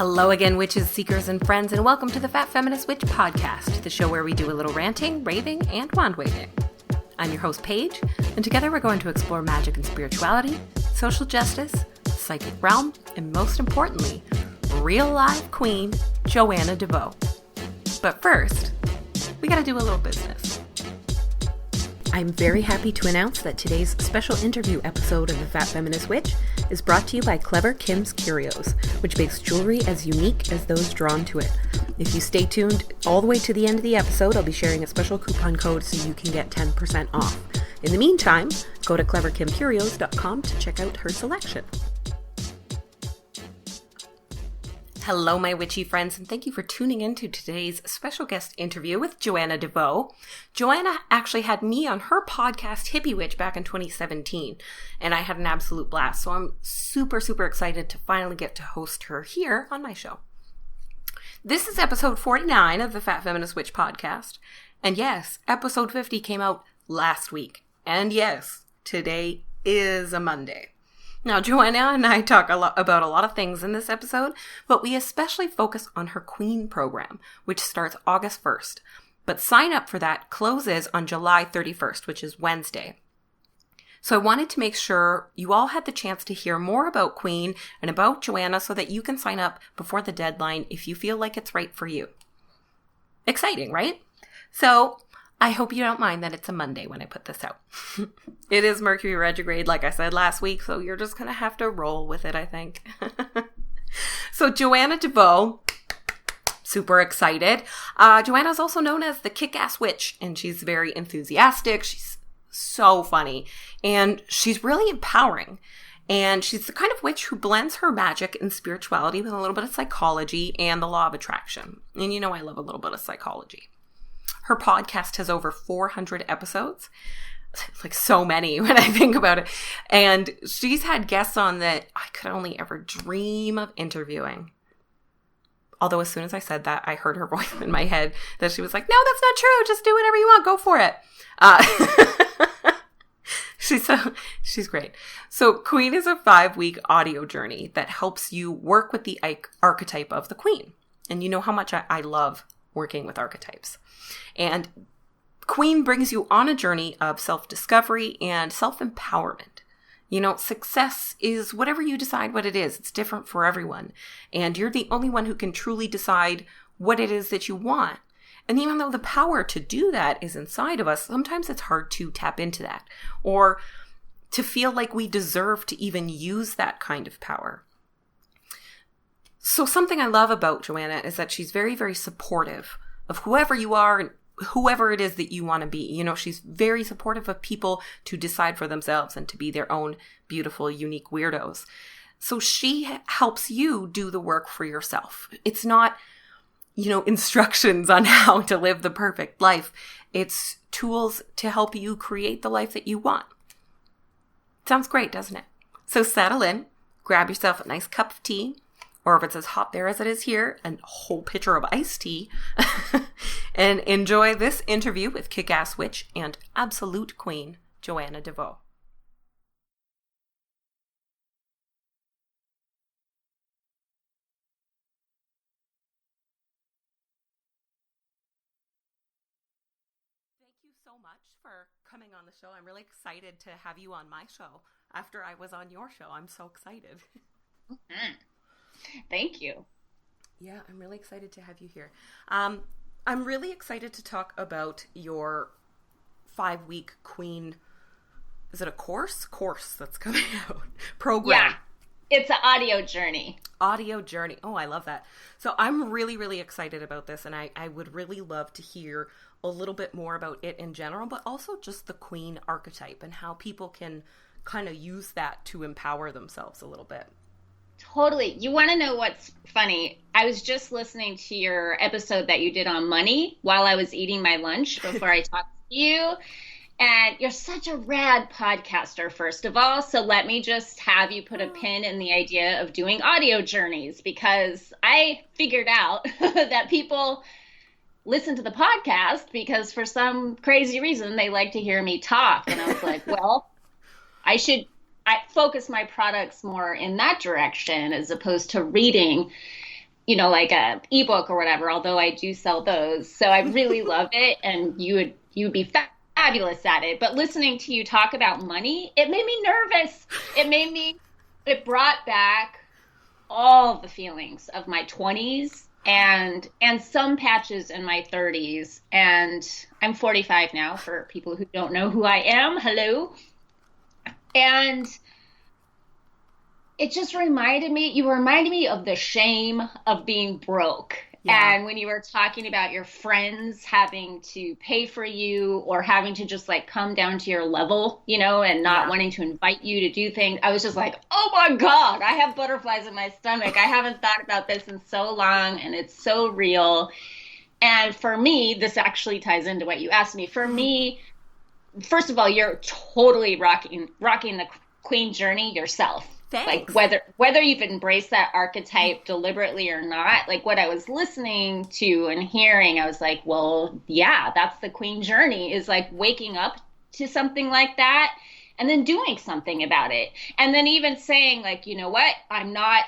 Hello again, witches, seekers, and friends, and welcome to the Fat Feminist Witch podcast, the show where we do a little ranting, raving, and wand waving. I'm your host, Paige, and together we're going to explore magic and spirituality, social justice, psychic realm, and most importantly, real live queen, Joanna DeVoe. But first, we gotta do a little business. I'm very happy to announce that today's special interview episode of the Fat Feminist Witch is brought to you by Clever Kim's Curios, which makes jewelry as unique as those drawn to it. If you stay tuned all the way to the end of the episode, I'll be sharing a special coupon code so you can get 10% off. In the meantime, go to cleverkimcurios.com to check out her selection. Hello, my witchy friends, and thank you for tuning in to today's special guest interview with Joanna DeVoe. Joanna actually had me on her podcast, Hippie Witch, back in 2017, and I had an absolute blast, so I'm super excited to finally get to host her here on my show. This is episode 49 of the Fat Feminist Witch podcast, and yes, episode 50 came out last week, and yes, today is a Monday. Now, Joanna and I talk about a lot of things in this episode, but we especially focus on her Queen program, which starts August 1st. But sign up for that closes on July 31st, which is Wednesday. So I wanted to make sure you all had the chance to hear more about Queen and about Joanna so that you can sign up before the deadline if you feel like it's right for you. Exciting, right? So I hope you don't mind that it's a Monday when I put this out. It is Mercury retrograde, like I said last week, so you're just going to have to roll with it, I think. So Joanna DeVoe, super excited. Joanna is also known as the kickass witch, and she's very enthusiastic. She's so funny, and she's really empowering. And she's the kind of witch who blends her magic and spirituality with a little bit of psychology and the law of attraction. And you know I love a little bit of psychology. Her podcast has over 400 episodes, like so many when I think about it. And she's had guests on that I could only ever dream of interviewing. Although as soon as I said that, I heard her voice in my head that she was like, no, that's not true. Just do whatever you want. Go for it. She's great. So Queen is a 5-week audio journey that helps you work with the archetype of the Queen. And you know how much I love working with archetypes. And Queen brings you on a journey of self-discovery and self-empowerment. You know, success is whatever you decide what it is. It's different for everyone. And you're the only one who can truly decide what it is that you want. And even though the power to do that is inside of us, sometimes it's hard to tap into that or to feel like we deserve to even use that kind of power. So something I love about Joanna is that she's very supportive of whoever you are and whoever it is that you want to be. You know, she's very supportive of people to decide for themselves and to be their own beautiful, unique weirdos. So she helps you do the work for yourself. It's not, instructions on how to live the perfect life. It's tools to help you create the life that you want. Sounds great, doesn't it? So settle in, grab yourself a nice cup of tea, or if it's as hot there as it is here, a whole pitcher of iced tea, and enjoy this interview with kick-ass witch and absolute queen, Joanna DeVoe. Thank you so much for coming on the show. I'm really excited to have you on my show after I was on your show. I'm so excited. Mm-hmm. Thank you. Yeah, I'm really excited to have you here. I'm really excited to talk about your 5-week Queen. Is it a course? Course that's coming out. Program. Yeah, it's an audio journey. Audio journey. Oh, I love that. So I'm really excited about this, and I would really love to hear a little bit more about it in general, but also just the Queen archetype and how people can kind of use that to empower themselves a little bit. Totally. You want to know what's funny? I was just listening to your episode that you did on money while I was eating my lunch before I talked to you. And you're such a rad podcaster, first of all. So let me just have you put a pin in the idea of doing audio journeys, because I figured out that people listen to the podcast because for some crazy reason they like to hear me talk. And I was like, well, I focus my products more in that direction as opposed to reading. like a ebook or whatever, although I do sell those. So I really love it, and you would be fabulous at it. But listening to you talk about money, it made me nervous. It brought back all the feelings of my 20s and some patches in my 30s. And I'm 45 now, for people who don't know who I am. Hello. And it just you reminded me of the shame of being broke. Yeah. And when you were talking about your friends having to pay for you or having to just like come down to your level, and not wanting to invite you to do things, I was just like, oh my God, I have butterflies in my stomach. I haven't thought about this in so long, and it's so real. And for me, this actually ties into what you asked me. For me, first of all, you're totally rocking the queen journey yourself. Thanks. Like whether you've embraced that archetype deliberately or not, like what I was listening to and hearing, I was like, well, yeah, that's the queen journey, is like waking up to something like that and then doing something about it. And then even saying like, you know what, I'm not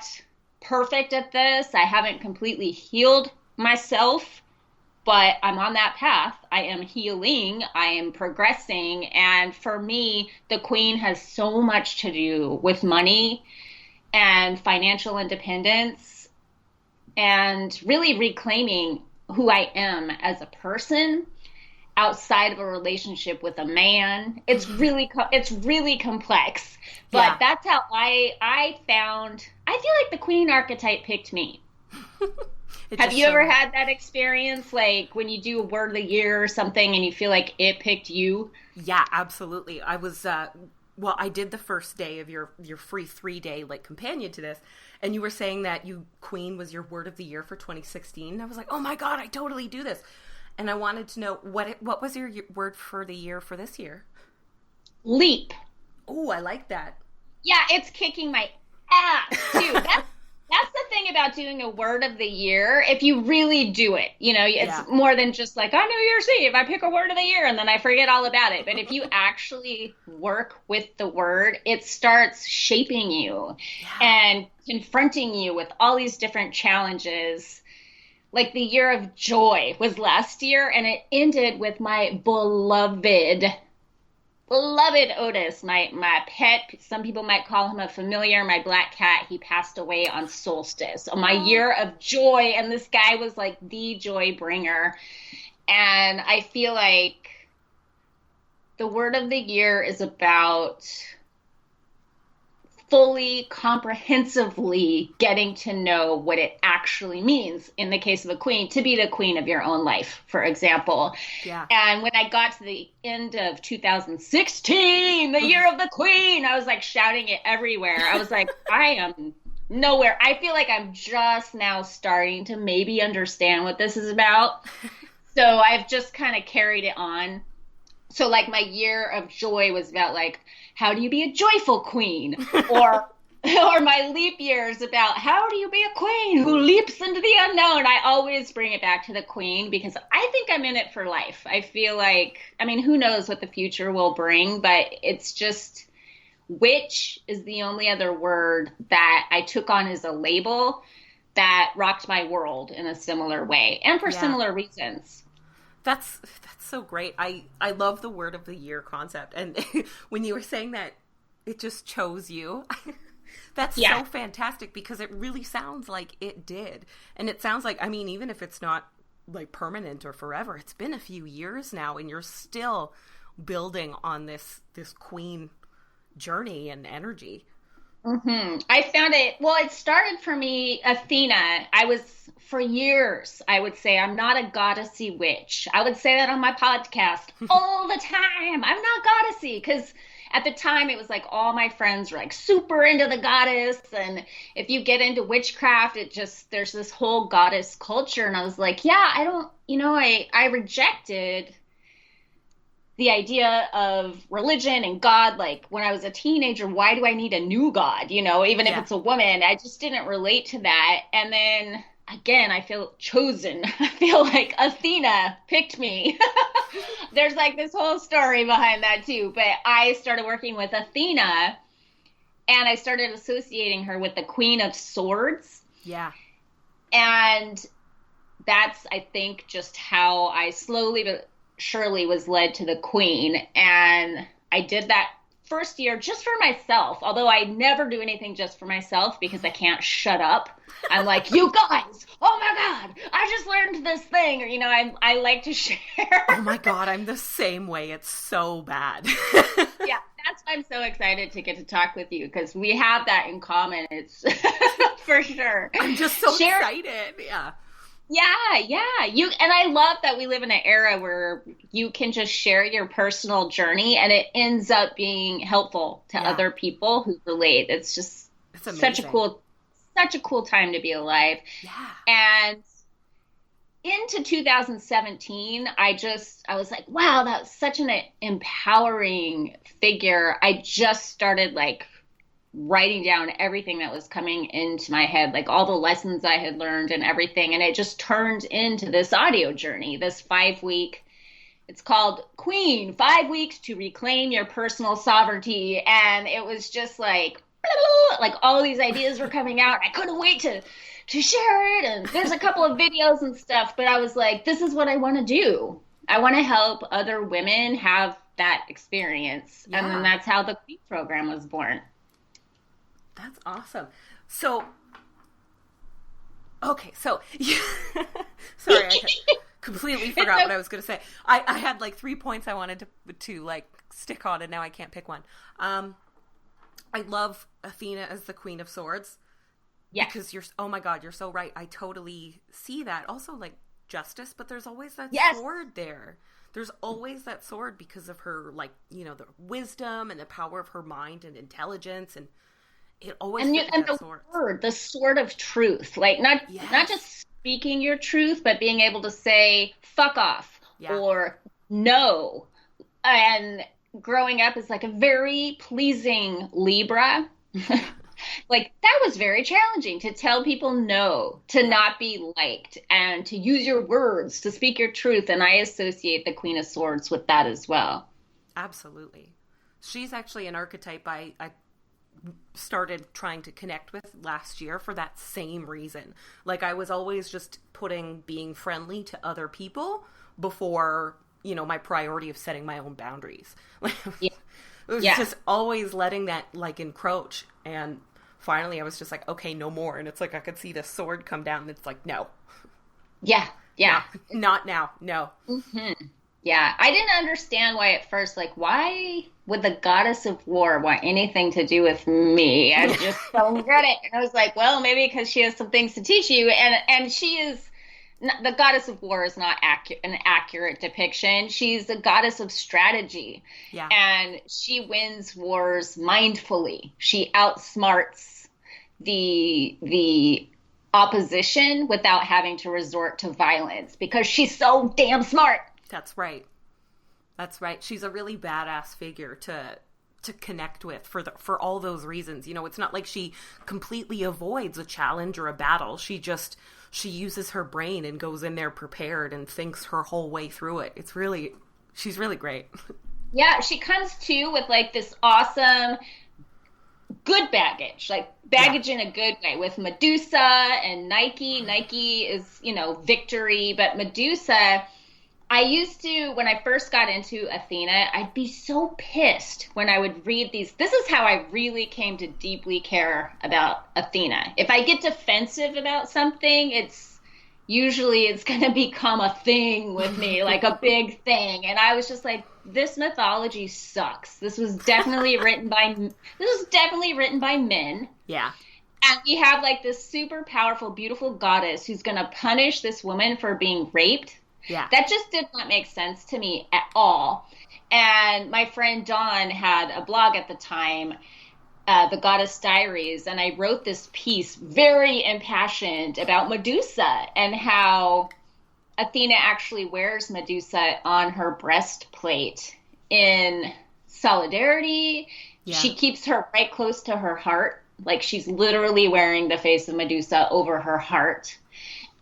perfect at this. I haven't completely healed myself, but I'm on that path. I am healing. I am progressing. And for me, the queen has so much to do with money and financial independence and really reclaiming who I am as a person outside of a relationship with a man. It's really complex, but that's how I feel like the queen archetype picked me. Have you ever had that experience, like when you do a word of the year or something and you feel like it picked you? Yeah, absolutely. I was, I did the first day of your free 3-day like companion to this, and you were saying that queen was your word of the year for 2016. I was like, oh my God, I totally do this. And I wanted to know what was your word for the year for this year? Leap. Oh, I like that. Yeah, it's kicking my ass too. That's the thing about doing a word of the year. If you really do it, it's more than just like, on New Year's Eve, I pick a word of the year and then I forget all about it. But if you actually work with the word, it starts shaping you and confronting you with all these different challenges. Like the year of joy was last year, and it ended with my beloved Otis, my pet. Some people might call him a familiar, my black cat. He passed away on solstice. So my year of joy, and this guy was like the joy bringer. And I feel like the word of the year is about fully, comprehensively getting to know what it actually means, in the case of a queen, to be the queen of your own life, for example. Yeah. And when I got to the end of 2016, the year of the queen, I was like shouting it everywhere. I was like, I am nowhere. I feel like I'm just now starting to maybe understand what this is about. So I've just kind of carried it on. So like my year of joy was about like, how do you be a joyful queen? Or my leap year is about how do you be a queen who leaps into the unknown? I always bring it back to the queen because I think I'm in it for life. I feel like, who knows what the future will bring, but it's just, witch is the only other word that I took on as a label that rocked my world in a similar way and for similar reasons. That's so great. I love the word of the year concept. And when you were saying that it just chose you, that's so fantastic because it really sounds like it did. And it sounds like, even if it's not like permanent or forever, it's been a few years now and you're still building on this queen journey and energy. Mm-hmm. I found it started for me, Athena. For years, I would say I'm not a goddessy witch. I would say that on my podcast all the time. I'm not goddessy because at the time it was like all my friends were like super into the goddess. And if you get into witchcraft, there's this whole goddess culture. And I was like, I rejected the idea of religion and God. Like when I was a teenager, why do I need a new God? Even if it's a woman, I just didn't relate to that. And then again, I feel chosen. I feel like Athena picked me. There's like this whole story behind that too. But I started working with Athena and I started associating her with the Queen of Swords. Yeah. And that's, I think, just how I slowly but surely was led to the queen. And I did that first year just for myself, although I never do anything just for myself because I can't shut up. I'm like, you guys, oh my God, I just learned this thing. Or, I like to share. Oh my God, I'm the same way. It's so bad. Yeah, that's why I'm so excited to get to talk with you, because we have that in common. It's for sure. I'm just so excited. Yeah. Yeah. And I love that we live in an era where you can just share your personal journey and it ends up being helpful to other people who relate. It's just such a cool time to be alive. Yeah. And into 2017, I was like, wow, that was such an empowering figure. I just started writing down everything that was coming into my head, like all the lessons I had learned and everything. And it just turned into this audio journey, this 5-week, it's called Queen, 5 weeks to reclaim your personal sovereignty. And it was just like all these ideas were coming out. I couldn't wait to share it. And there's a couple of videos and stuff, but I was like, this is what I want to do. I want to help other women have that experience. Yeah. And then that's how the Queen program was born. That's awesome. So, okay, so, sorry, I completely forgot what I was going to say. I had 3 points I wanted to stick on, and now I can't pick one. I love Athena as the Queen of Swords. Yeah. Because oh my God, you're so right. I totally see that. Also, justice, but there's always that sword there. There's always that sword because of her, the wisdom and the power of her mind and intelligence, and it always the sword of truth, not just speaking your truth, but being able to say fuck off or no. And growing up as a very pleasing Libra, that was very challenging to tell people no, to not be liked, and to use your words, to speak your truth. And I associate the Queen of Swords with that as well. Absolutely. She's actually an archetype I started trying to connect with last year for that same reason. I was always just putting being friendly to other people before, my priority of setting my own boundaries. It was just always letting that encroach. And finally I was just like, okay, no more. And it's I could see the sword come down and it's no. Yeah. No, not now. No. Mm-hmm. Yeah. I didn't understand why at first, why would the goddess of war want anything to do with me? I just don't get it. And I was like, well, maybe because she has some things to teach you. And she is, the goddess of war is not an accurate depiction. She's a goddess of strategy. Yeah. And she wins wars mindfully. She outsmarts the opposition without having to resort to violence because she's so damn smart. That's right. She's a really badass figure to connect with for all those reasons. It's not like she completely avoids a challenge or a battle. She uses her brain and goes in there prepared and thinks her whole way through it. She's really great. Yeah, she comes too with this awesome good baggage, in a good way, with Medusa and Nike. Nike is, victory, but Medusa, I used to, when I first got into Athena, I'd be so pissed when I would read these. This is how I really came to deeply care about Athena. If I get defensive about something, it's going to become a thing with me, a big thing. And I was just like, this mythology sucks. This was definitely written by men. Yeah. And we have this super powerful, beautiful goddess who's going to punish this woman for being raped. Yeah. That just did not make sense to me at all. And my friend Dawn had a blog at the time, The Goddess Diaries, and I wrote this piece very impassioned about Medusa and how Athena actually wears Medusa on her breastplate in solidarity. Yeah. She keeps her right close to her heart. She's literally wearing the face of Medusa over her heart.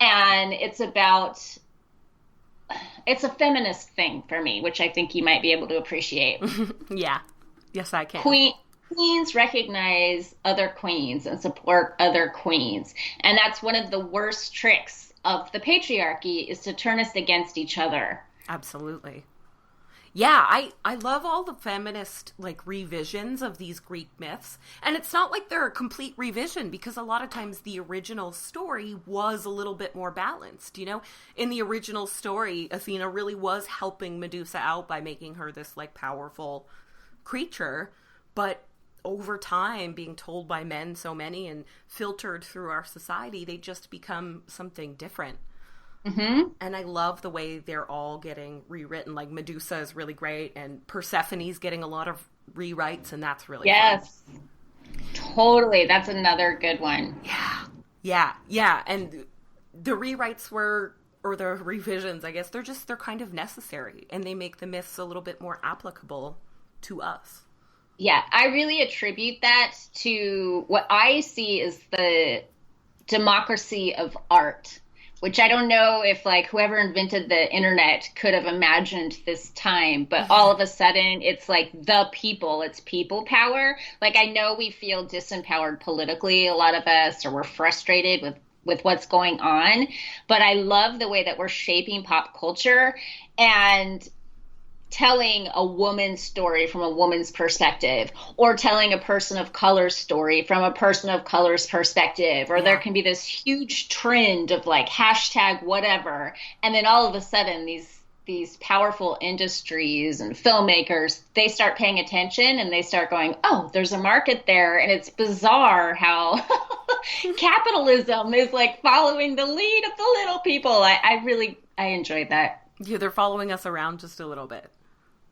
And it's a feminist thing for me, which I think you might be able to appreciate. Yeah. Yes, I can. queens recognize other queens and support other queens. And that's one of the worst tricks of the patriarchy, is to turn us against each other. Absolutely. Yeah, I love all the feminist, like, revisions of these Greek myths. And it's not like they're a complete revision, because a lot of times the original story was a little bit more balanced, you know? In the original story, Athena really was helping Medusa out by making her this, like, powerful creature. But over time, being told by men so many and filtered through our society, they just become something different. Mm-hmm. And I love the way they're all getting rewritten. Like, Medusa is really great, and Persephone's getting a lot of rewrites, and that's really fun. Totally. That's another good one. Yeah. And the rewrites or the revisions, I guess, they're kind of necessary, and they make the myths a little bit more applicable to us. Yeah, I really attribute that to what I see as the democracy of art, which I don't know if, like, whoever invented the internet could have imagined this time, but all of a sudden it's like the people, it's people power. Like, I know we feel disempowered politically, a lot of us, or we're frustrated with what's going on, but I love the way that we're shaping pop culture and telling a woman's story from a woman's perspective, or telling a person of color's story from a person of color's perspective, or there can be this huge trend of, like, hashtag whatever, and then all of a sudden these powerful industries and filmmakers, they start paying attention and they start going, oh, there's a market there. And it's bizarre how capitalism is, like, following the lead of the little people. I enjoyed that. Yeah, they're following us around just a little bit.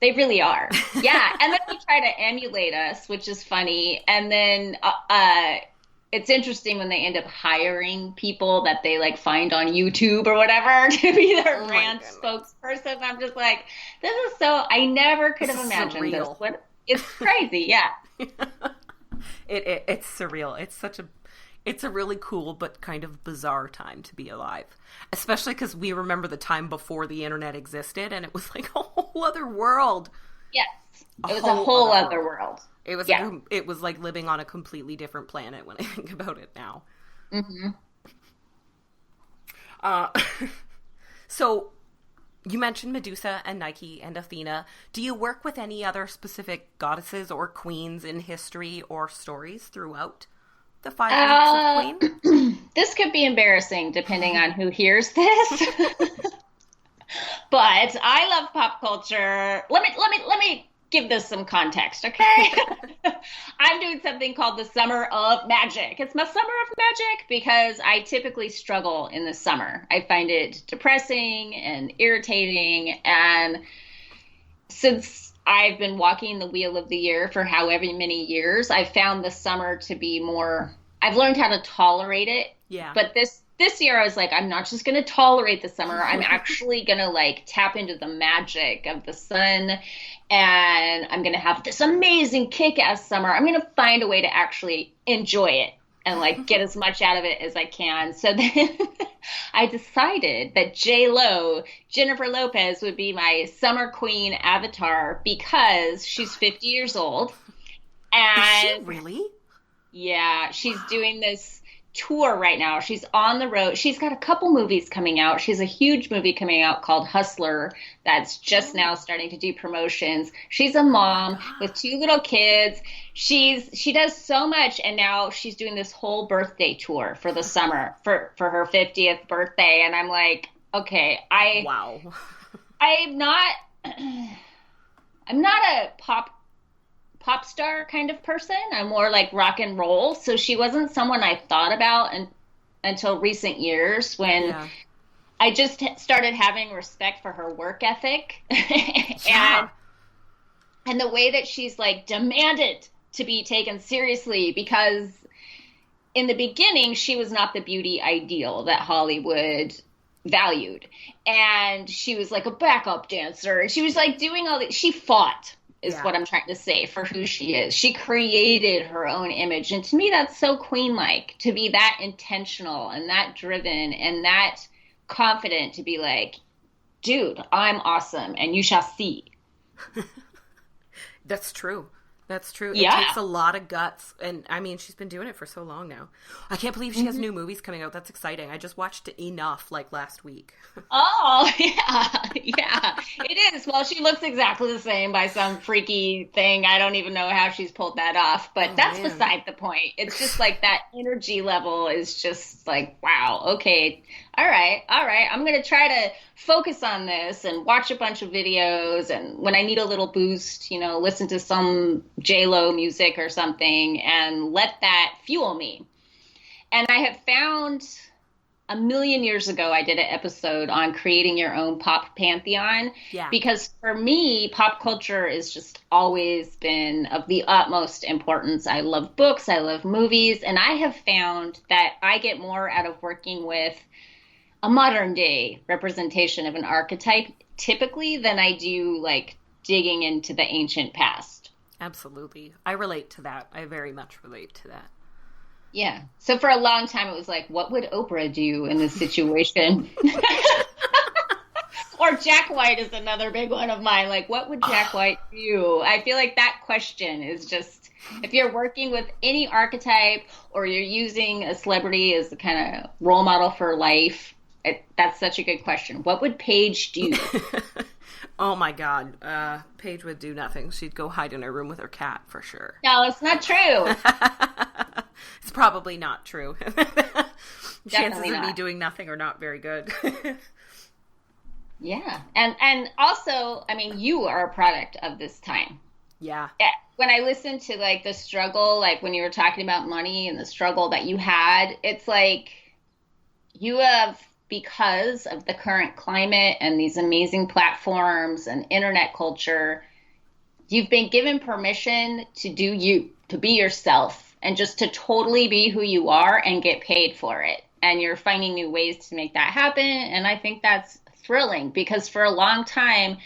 They really are. Yeah. And then they try to emulate us, which is funny. And then it's interesting when they end up hiring people that they, like, find on YouTube or whatever to be their brand spokesperson. I'm just like, this is so, I never could have imagined this. It's crazy. Yeah. It's surreal. It's a really cool but kind of bizarre time to be alive, especially because we remember the time before the internet existed, and it was like a whole other world. Yes, it was a whole other world. It was like living on a completely different planet when I think about it now. Mm-hmm. So you mentioned Medusa and Nike and Athena. Do you work with any other specific goddesses or queens in history or stories throughout the 5 weeks of Queen? This could be embarrassing depending on who hears this. But I love pop culture. Let me give this some context, okay? I'm doing something called the Summer of Magic. It's my Summer of Magic because I typically struggle in the summer. I find it depressing and irritating, and since I've been walking the wheel of the year for however many years, I found the summer to be more, I've learned how to tolerate it. Yeah. But this year I was like, I'm not just going to tolerate the summer. I'm actually going to, like, tap into the magic of the sun, and I'm going to have this amazing kick-ass summer. I'm going to find a way to actually enjoy it and, like, get as much out of it as I can. So then I decided that J-Lo, Jennifer Lopez, would be my summer queen avatar because she's 50 years old. And is she really? Yeah, she's doing this tour right now. She's on the road. She's got a couple movies coming out. She's a huge movie coming out called Hustler that's just now starting to do promotions. She's a mom with 2 little kids. She does so much, and now she's doing this whole birthday tour for the summer for her 50th birthday. And I'm like, okay, wow. I'm not a pop star kind of person. I'm more like rock and roll. So she wasn't someone I thought about until recent years when I just started having respect for her work ethic and the way that she's, like, demanded to be taken seriously, because in the beginning she was not the beauty ideal that Hollywood valued. And she was like a backup dancer, and she was, like, doing all that. She fought is what I'm trying to say for who she is. She created her own image. And to me, that's so queen-like, to be that intentional and that driven and that confident, to be like, dude, I'm awesome and you shall see. That's true. That's true. It Yeah. takes a lot of guts. And I mean, she's been doing it for so long now. I can't believe she has new movies coming out. That's exciting. I just watched Enough like last week. Oh, yeah. Yeah. It is. Well, she looks exactly the same by some freaky thing. I don't even know how she's pulled that off, but that's man. beside the point. It's just like that energy level is just like, wow, okay. All right. All right. I'm going to try to focus on this and watch a bunch of videos. And when I need a little boost, listen to some J-Lo music or something and let that fuel me. And I have found a million years ago, I did an episode on creating your own pop pantheon. Yeah. Because for me, pop culture has just always been of the utmost importance. I love books, I love movies, and I have found that I get more out of working with a modern day representation of an archetype typically than I do like digging into the ancient past. Absolutely. I relate to that. I very much relate to that. Yeah. So for a long time, it was like, what would Oprah do in this situation? Or Jack White is another big one of mine. Like, what would Jack White do? I feel like that question is just, if you're working with any archetype or you're using a celebrity as the kind of role model for life, that's such a good question. What would Paige do? Oh my God. Paige would do nothing. She'd go hide in her room with her cat for sure. No, it's not true. It's probably not true. Chances of not. me doing nothing are not very good. Yeah. And also, I mean, you are a product of this time. Yeah. When I listen to like the struggle, like when you were talking about money and the struggle that you had, it's like you have, because of the current climate and these amazing platforms and internet culture, you've been given permission to do you, to be yourself, and just to totally be who you are and get paid for it. And you're finding new ways to make that happen. And I think that's thrilling, because for a long time,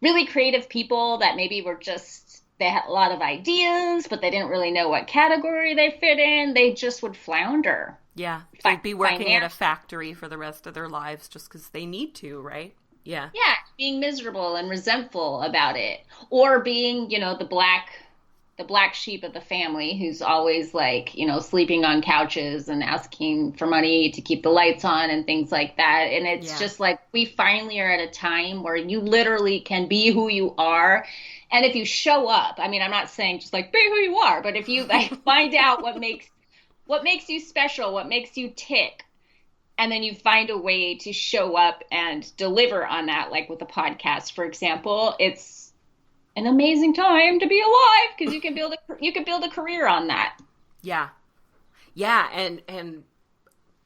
really creative people that maybe were just, they had a lot of ideas, but they didn't really know what category they fit in. They just would flounder. Yeah. They'd be working at a factory for the rest of their lives just because they need to, right? Yeah. Yeah. Being miserable and resentful about it. Or being, the black sheep of the family who's always like, sleeping on couches and asking for money to keep the lights on and things like that. And it's just like, we finally are at a time where you literally can be who you are. And if you show up, I mean, I'm not saying just like be who you are, but if you like find out what makes you special, what makes you tick, and then you find a way to show up and deliver on that, like with a podcast, for example, it's an amazing time to be alive because you can build a career on that. Yeah. Yeah. And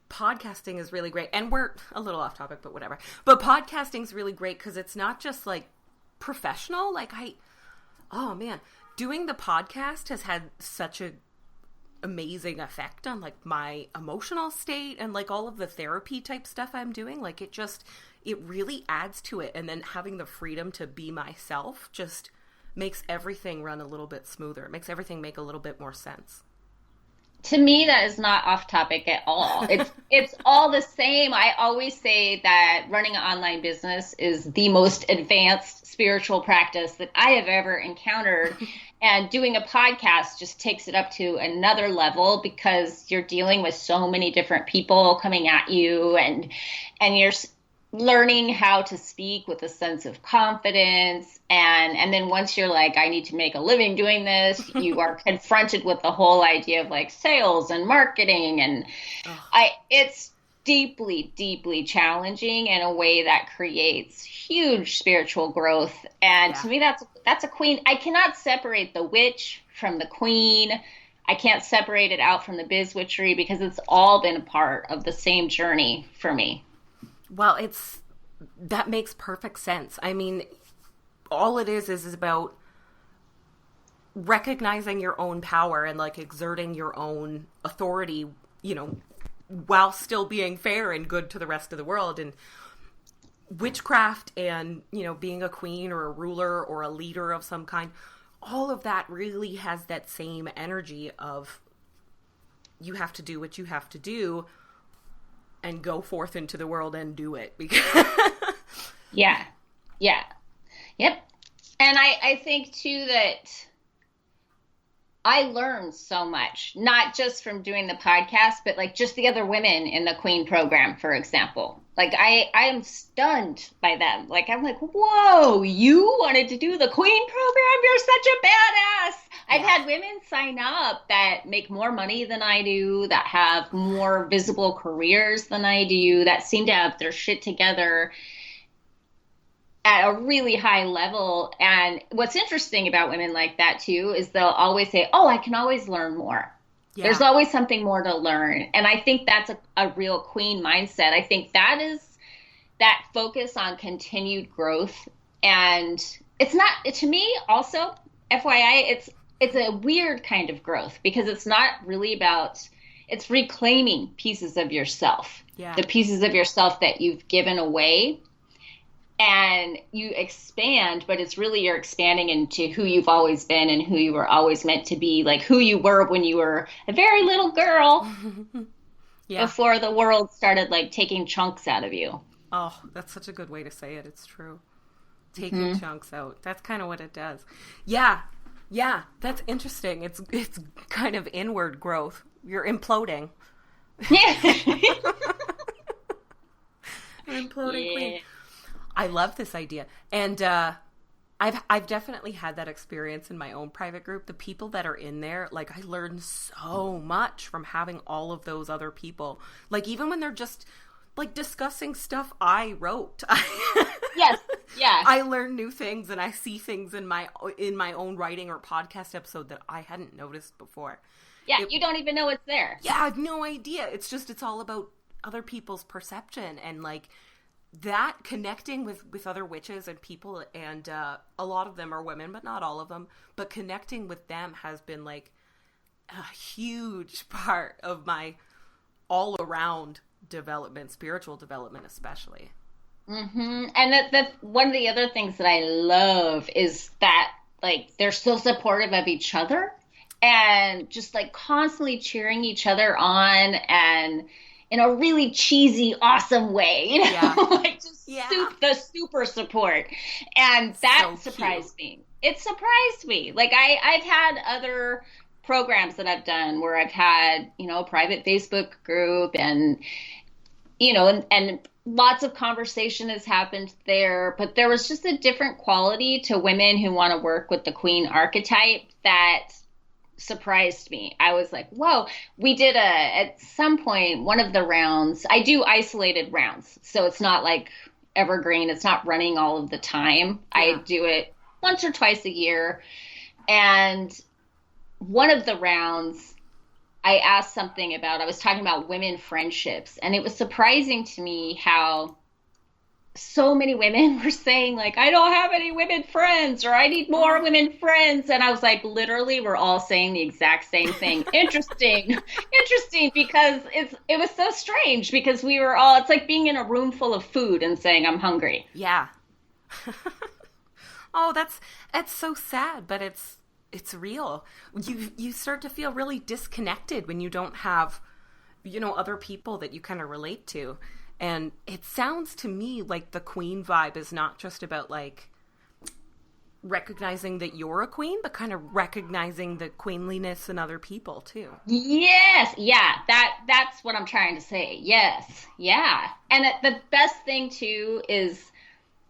podcasting is really great. And we're a little off topic, but whatever. But podcasting is really great because it's not just like professional. Like oh man, doing the podcast has had such a amazing effect on like my emotional state and like all of the therapy type stuff I'm doing. Like it really adds to it. And then having the freedom to be myself just makes everything run a little bit smoother. It makes everything make a little bit more sense. To me, that is not off topic at all. It's all the same. I always say that running an online business is the most advanced spiritual practice that I have ever encountered. And doing a podcast just takes it up to another level because you're dealing with so many different people coming at you, and you're learning how to speak with a sense of confidence. And then once you're like, I need to make a living doing this, you are confronted with the whole idea of like sales and marketing. And it's deeply, deeply challenging in a way that creates huge spiritual growth. And to me, that's a queen. I cannot separate the witch from the queen. I can't separate it out from the biz witchery because it's all been a part of the same journey for me. Well, that makes perfect sense. I mean, all it is about recognizing your own power and like exerting your own authority, while still being fair and good to the rest of the world. And witchcraft and, being a queen or a ruler or a leader of some kind, all of that really has that same energy of you have to do what you have to do and go forth into the world and do it. Yeah. Yep. And I think too that I learned so much, not just from doing the podcast, but like just the other women in the Queen program, for example. Like I am stunned by them. Like I'm like, whoa, you wanted to do the Queen program? You're such a badass. I've had women sign up that make more money than I do, that have more visible careers than I do, that seem to have their shit together at a really high level. And what's interesting about women like that too is they'll always say, oh, I can always learn more. Yeah. There's always something more to learn. And I think that's a real Queen mindset. I think that is that focus on continued growth. And it's not, to me also, FYI, it's a weird kind of growth because it's not really about, it's reclaiming pieces of yourself, the pieces of yourself that you've given away. And you expand, but it's really you're expanding into who you've always been and who you were always meant to be, like who you were when you were a very little girl before the world started like taking chunks out of you. Oh, that's such a good way to say it. It's true. Taking chunks out. That's kind of what it does. Yeah. Yeah. That's interesting. It's kind of inward growth. You're imploding. Yeah. Imploding Queen. I love this idea. And I've definitely had that experience in my own private group. The people that are in there, like I learned so much from having all of those other people. Like even when they're just like discussing stuff I wrote. Yes. Yeah. I learn new things and I see things in my own writing or podcast episode that I hadn't noticed before. Yeah, you don't even know it's there. Yeah, I have no idea. It's all about other people's perception and like that connecting with other witches and people, and a lot of them are women, but not all of them, but connecting with them has been like a huge part of my all around development, spiritual development especially. And that one of the other things that I love is that like they're so supportive of each other and just like constantly cheering each other on, and in a really cheesy, awesome way, you know, like just the super support. And that so surprised me. It surprised me. Like I've had other programs that I've done where I've had, you know, a private Facebook group and, you know, and lots of conversation has happened there, but there was just a different quality to women who want to work with the Queen archetype that surprised me. I was like, whoa. We did at some point, one of the rounds, I do isolated rounds. So it's not like evergreen. It's not running all of the time. I do it once or twice a year. And one of the rounds, I asked something about, I was talking about women friendships. And it was surprising to me how so many women were saying like, I don't have any women friends, or I need more women friends. And I was like, literally, we're all saying the exact same thing. Interesting, because it was so strange because we were all, it's like being in a room full of food and saying, I'm hungry. Yeah. Oh, that's so sad, but it's real. You start to feel really disconnected when you don't have, you know, other people that you kind of relate to. And it sounds to me like the Queen vibe is not just about like recognizing that you're a queen, but kind of recognizing the queenliness in other people too. Yes. Yeah. That's what I'm trying to say. Yes. Yeah. And the best thing too is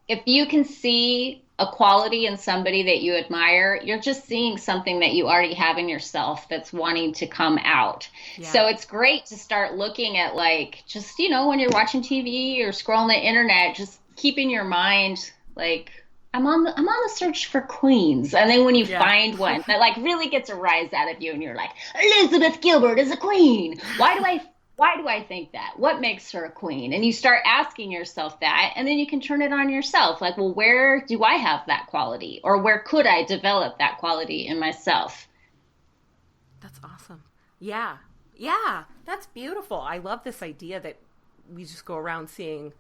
if you can see a quality in somebody that you admire, you're just seeing something that you already have in yourself that's wanting to come out. Yeah. So it's great to start looking at like, just, you know, when you're watching TV or scrolling the internet, just keep in your mind, like, I'm on the search for queens. And then when you find one that like really gets a rise out of you and you're like, Elizabeth Gilbert is a queen. Why do I think that? What makes her a queen? And you start asking yourself that, and then you can turn it on yourself. Like, well, where do I have that quality? Or where could I develop that quality in myself? That's awesome. Yeah. Yeah. That's beautiful. I love this idea that we just go around seeing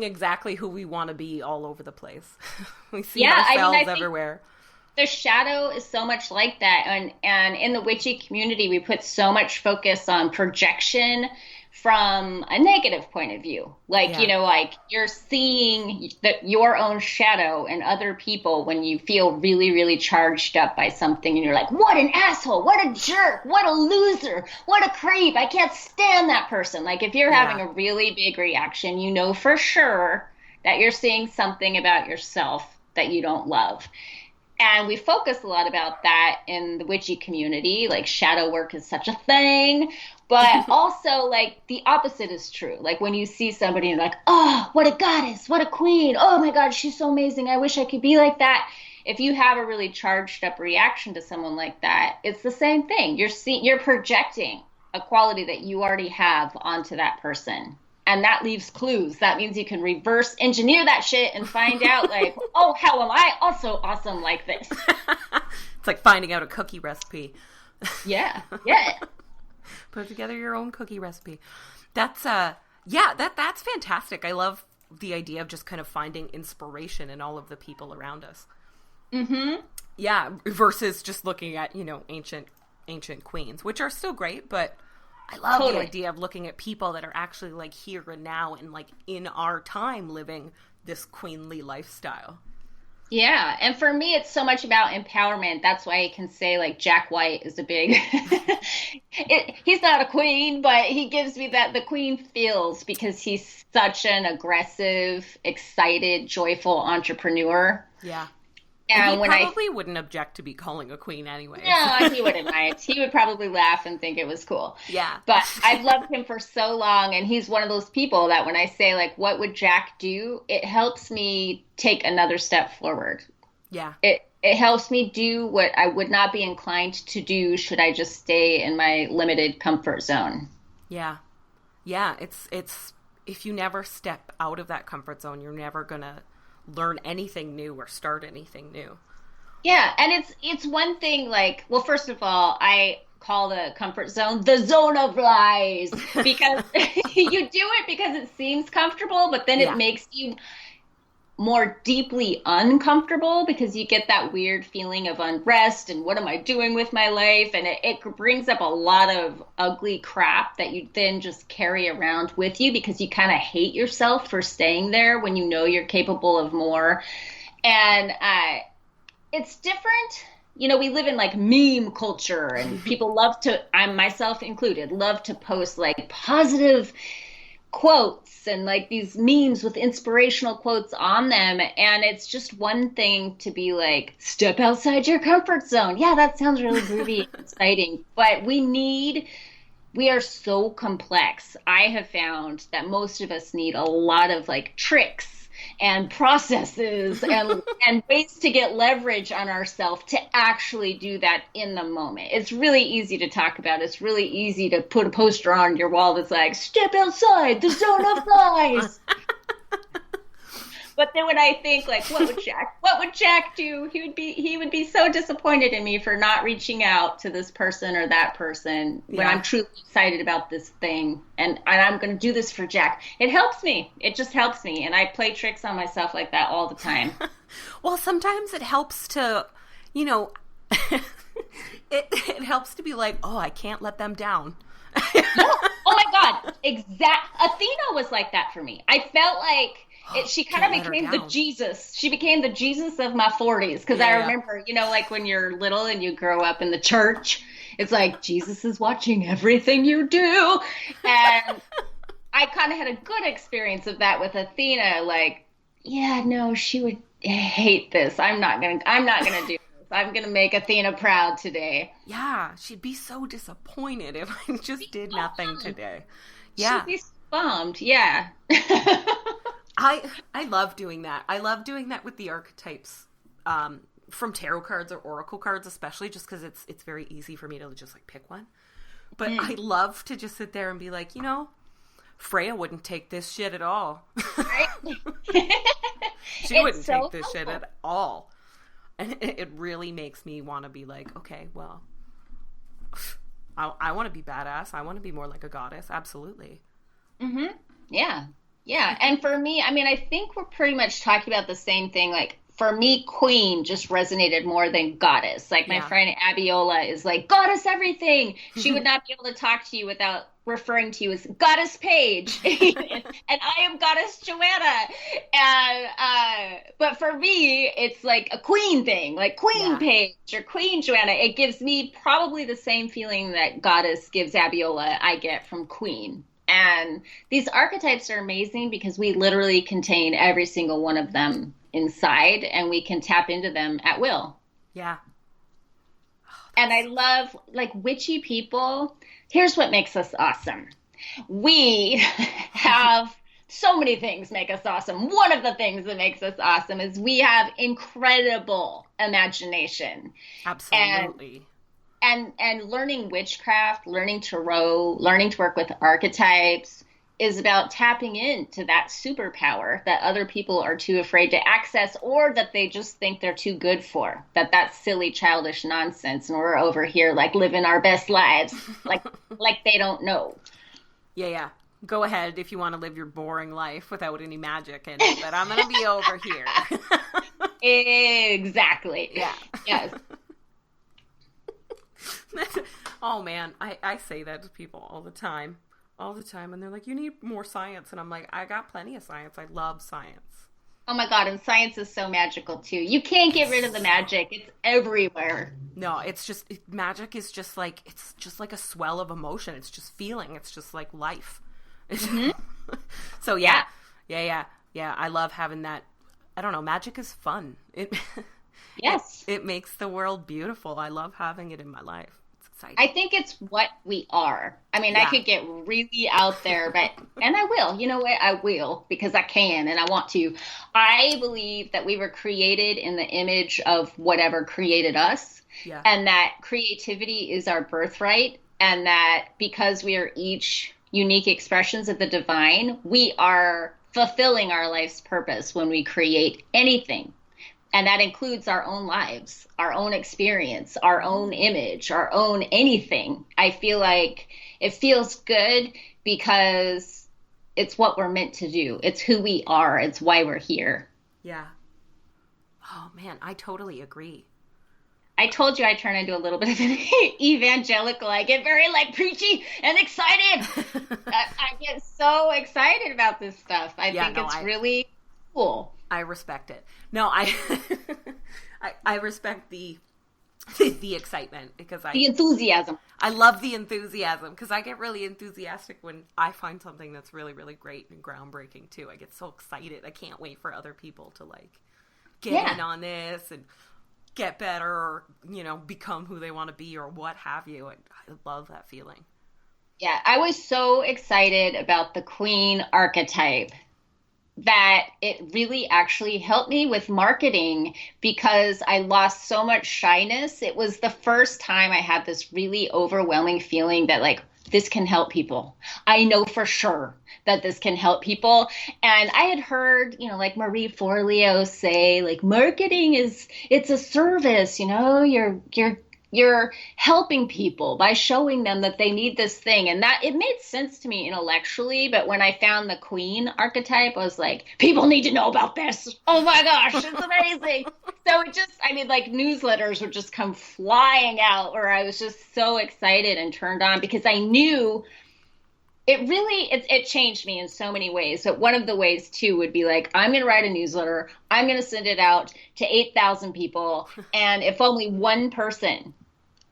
exactly who we want to be all over the place. We see ourselves everywhere. The shadow is so much like that. And in the witchy community, we put so much focus on projection from a negative point of view. Like, Yeah. you know, like you're seeing your own shadow in other people when you feel really, really charged up by something and you're like, what an asshole, what a jerk, what a loser, what a creep. I can't stand that person. Like if you're having a really big reaction, you know for sure that you're seeing something about yourself that you don't love. And we focus a lot about that in the witchy community. Like shadow work is such a thing. But also, like, the opposite is true. Like, when you see somebody and you're like, oh, what a goddess, what a queen. Oh, my God, she's so amazing. I wish I could be like that. If you have a really charged up reaction to someone like that, it's the same thing. You're projecting a quality that you already have onto that person. And that leaves clues. That means you can reverse engineer that shit and find out, like, oh, how am I also awesome like this? It's like finding out a cookie recipe. Yeah. Put together your own cookie recipe. That's that's fantastic. I love the idea of just kind of finding inspiration in all of the people around us. Mm-hmm. Yeah, versus just looking at, you know, ancient queens, which are still great, but I love the idea of looking at people that are actually like here and now and like in our time living this queenly lifestyle. Yeah, and for me, it's so much about empowerment. That's why I can say, like, Jack White is a big... he's not a queen, but he gives me the queen feels because he's such an aggressive, excited, joyful entrepreneur. Yeah. And he probably wouldn't object to be calling a queen anyway. No, he wouldn't mind. He would probably laugh and think it was cool. Yeah. But I've loved him for so long, and he's one of those people that when I say, like, what would Jack do? It helps me take another step forward. Yeah. It helps me do what I would not be inclined to do should I just stay in my limited comfort zone. Yeah. Yeah, it's if you never step out of that comfort zone, you're never going to learn anything new or start anything new. Yeah, and it's one thing, like, well, first of all, I call the comfort zone the zone of lies because you do it because it seems comfortable, but then it makes you more deeply uncomfortable because you get that weird feeling of unrest and what am I doing with my life, and it brings up a lot of ugly crap that you then just carry around with you because you kind of hate yourself for staying there when you know you're capable of more. And it's different. You know, we live in like meme culture and people love to, I myself included, love to post like positive quotes and like these memes with inspirational quotes on them. And it's just one thing to be like, step outside your comfort zone. Yeah, that sounds really groovy and exciting. But we are so complex. I have found that most of us need a lot of like tricks and processes and ways to get leverage on ourselves to actually do that in the moment. It's really easy to talk about. It's really easy to put a poster on your wall that's like, step outside the zone of lies. But then when I think like, what would Jack do? He would be so disappointed in me for not reaching out to this person or that person when I'm truly excited about this thing. And I'm going to do this for Jack. It helps me. It just helps me. And I play tricks on myself like that all the time. Well, sometimes it helps to, you know, it helps to be like, oh, I can't let them down. Yeah. Oh my God. Athena was like that for me. I felt like, she kind of became the Jesus. She became the Jesus of my 40s. Because I remember, you know, like when you're little and you grow up in the church, it's like Jesus is watching everything you do. And I kind of had a good experience of that with Athena. Like, yeah, no, she would hate this. I'm not gonna do this. I'm gonna make Athena proud today. Yeah, she'd be so disappointed if I just did nothing today. Yeah, she'd be bummed. Yeah. I love doing that. I love doing that with the archetypes from tarot cards or oracle cards, especially just because it's very easy for me to just like pick one. But I love to just sit there and be like, you know, Freya wouldn't take this shit at all. Right? She wouldn't take this shit at all. And it really makes me want to be like, okay, well, I want to be badass. I want to be more like a goddess. Absolutely. Mm-hmm. Yeah. Yeah. And for me, I mean, I think we're pretty much talking about the same thing. Like, for me, queen just resonated more than goddess. Like my friend Abiola is like, goddess everything. She would not be able to talk to you without referring to you as goddess Paige. And I am goddess Joanna. And, but for me, it's like a queen thing, like Queen Paige or Queen Joanna. It gives me probably the same feeling that goddess gives Abiola I get from queen. And these archetypes are amazing because we literally contain every single one of them inside, and we can tap into them at will. Yeah. And I love, like, witchy people. Here's what makes us awesome. We have so many things make us awesome. One of the things that makes us awesome is we have incredible imagination. Absolutely. And learning witchcraft, learning tarot, learning to work with archetypes is about tapping into that superpower that other people are too afraid to access, or that they just think they're too good for. That's silly, childish nonsense, and we're over here like living our best lives, like they don't know. Yeah. Go ahead if you want to live your boring life without any magic in it, but I'm going to be over here. Exactly. Yeah. Yes. Oh man, I say that to people all the time, and they're like, you need more science, and I'm like, I got plenty of science. I love science. Oh my God, and science is so magical too. You can't get rid of the magic. It's everywhere. No, it's just, magic is just like, it's just like a swell of emotion. It's just feeling. It's just like life. Mm-hmm. So yeah. I love having that. I don't know, magic is fun. Yes. It makes the world beautiful. I love having it in my life. It's exciting. I think it's what we are. I mean, I could get really out there, and I will. You know what? I will, because I can and I want to. I believe that we were created in the image of whatever created us, and that creativity is our birthright, and that because we are each unique expressions of the divine, we are fulfilling our life's purpose when we create anything. And that includes our own lives, our own experience, our own image, our own anything. I feel like it feels good because it's what we're meant to do. It's who we are. It's why we're here. Yeah. Oh, man, I totally agree. I told you I turn into a little bit of an evangelical. I get very, like, preachy and excited. I get so excited about this stuff. I think it's really cool. I respect it. No, I respect the excitement, because the enthusiasm. I love the enthusiasm, because I get really enthusiastic when I find something that's really, really great and groundbreaking too. I get so excited. I can't wait for other people to like get in on this and get better, or become who they want to be, or what have you. And I love that feeling. Yeah, I was so excited about the queen archetype that it really actually helped me with marketing, because I lost so much shyness. It was the first time I had this really overwhelming feeling that, like, this can help people. I know for sure that this can help people. And I had heard, like Marie Forleo say, like, marketing it's a service, you're helping people by showing them that they need this thing. And that it made sense to me intellectually. But when I found the queen archetype, I was like, people need to know about this. Oh my gosh, it's amazing. So it just, like, newsletters would just come flying out, where I was just so excited and turned on, because I knew it changed me in so many ways. But one of the ways too would be like, I'm going to write a newsletter. I'm going to send it out to 8,000 people. And if only one person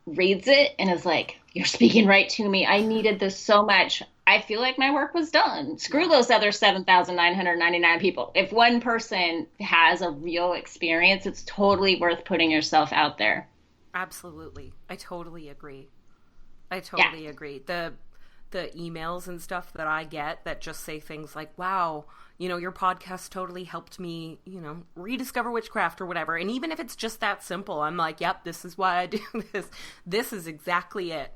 reads it and is like, you're speaking right to me, I needed this so much, I feel like my work was done. Screw those other 7,999 people. If one person has a real experience, it's totally worth putting yourself out there. Absolutely. I totally agree. Agree. The emails and stuff that I get that just say things like, wow, your podcast totally helped me, rediscover witchcraft or whatever. And even if it's just that simple, I'm like, yep, this is why I do this. This is exactly it.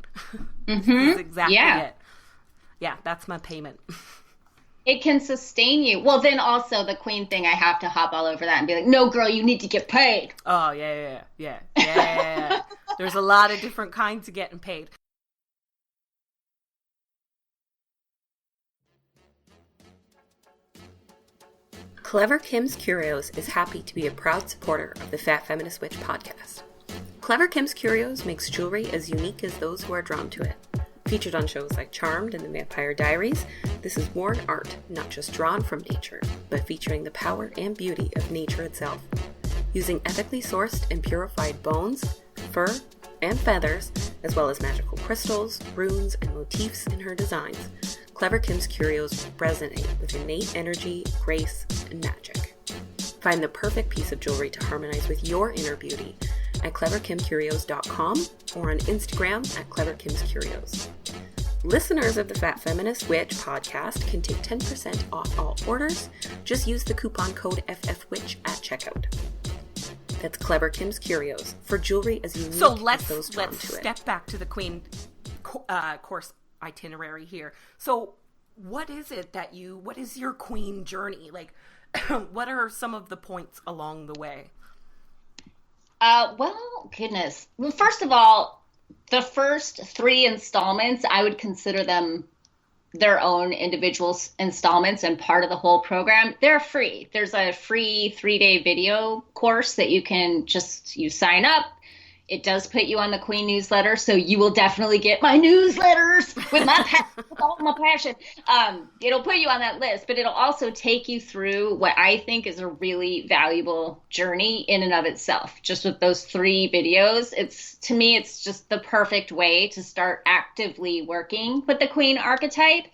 Mm-hmm. This is exactly it. Yeah, that's my payment. It can sustain you. Well, then also the queen thing, I have to hop all over that and be like, no, girl, you need to get paid. Oh, yeah. There's a lot of different kinds of getting paid. Clever Kim's Curios is happy to be a proud supporter of the Fat Feminist Witch podcast. Clever Kim's Curios makes jewelry as unique as those who are drawn to it. Featured on shows like Charmed and The Vampire Diaries, this is worn art not just drawn from nature, but featuring the power and beauty of nature itself. Using ethically sourced and purified bones, fur, and feathers, as well as magical crystals, runes, and motifs in her designs, Clever Kim's Curios resonate with innate energy, grace, and magic. Find the perfect piece of jewelry to harmonize with your inner beauty at cleverkimcurios.com or on Instagram at cleverkimscurios. Listeners of the Fat Feminist Witch podcast can take 10% off all orders. Just use the coupon code FFWitch at checkout. That's Clever Kim's Curios for jewelry as unique as those drawn to it. So let's step back to the Queen course itinerary here. So what is your Queen journey? Like, what are some of the points along the way? Well, goodness. Well, first of all, the first 3 installments, I would consider them their own individual installments and part of the whole program. They're free. There's a free 3-day video course that you sign up. It does put you on the Queen newsletter, so you will definitely get my newsletters with all my passion. It'll put you on that list, but it'll also take you through what I think is a really valuable journey in and of itself. Just with those 3 videos, to me, it's just the perfect way to start actively working with the Queen archetype.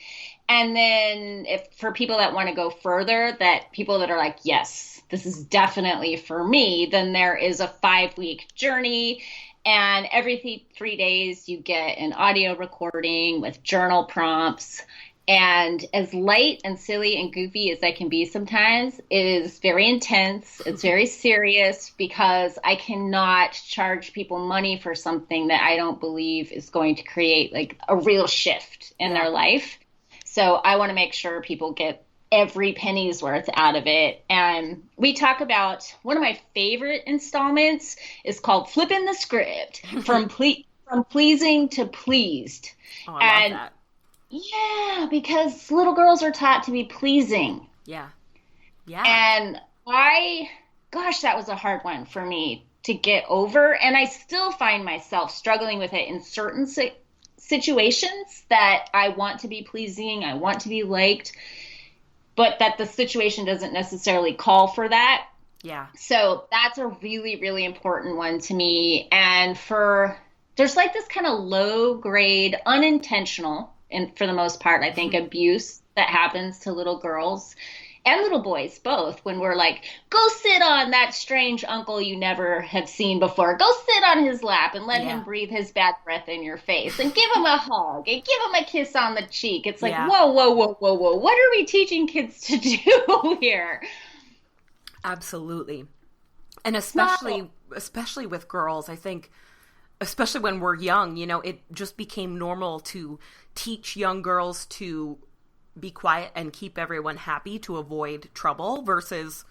And then for people that want to go further, people that are like, yes, this is definitely for me, then there is a 5-week journey. And every 3 days you get an audio recording with journal prompts. And as light and silly and goofy as I can be sometimes, it is very intense. It's very serious because I cannot charge people money for something that I don't believe is going to create like a real shift in their life. So I want to make sure people get every penny's worth out of it. And we talk about one of my favorite installments is called Flipping the Script from pleasing to pleased. Oh, I love that. Yeah, because little girls are taught to be pleasing. Yeah. And that was a hard one for me to get over. And I still find myself struggling with it in certain situations that I want to be pleasing, I want to be liked, but that the situation doesn't necessarily call for that. Yeah. So that's a really, really important one to me. And there's like this kind of low grade, unintentional, and for the most part, I think, abuse that happens to little girls and little boys, both, when we're like, go sit on that strange uncle you never have seen before. Go sit on his lap and let him breathe his bad breath in your face and give him a hug and give him a kiss on the cheek. It's like, whoa. What are we teaching kids to do here? Absolutely. And especially with girls, I think, especially when we're young, it just became normal to teach young girls to be quiet and keep everyone happy to avoid trouble versus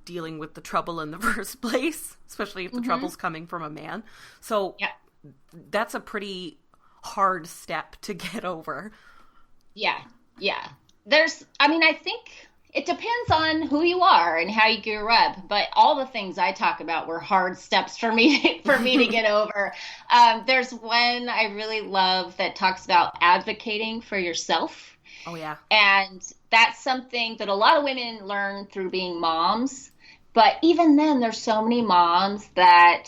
dealing with the trouble in the first place, especially if the trouble's coming from a man. So that's a pretty hard step to get over. Yeah. I think it depends on who you are and how you grew up, but all the things I talk about were hard steps for me to get over. There's one I really love that talks about advocating for yourself. Oh, yeah. And that's something that a lot of women learn through being moms. But even then, there's so many moms that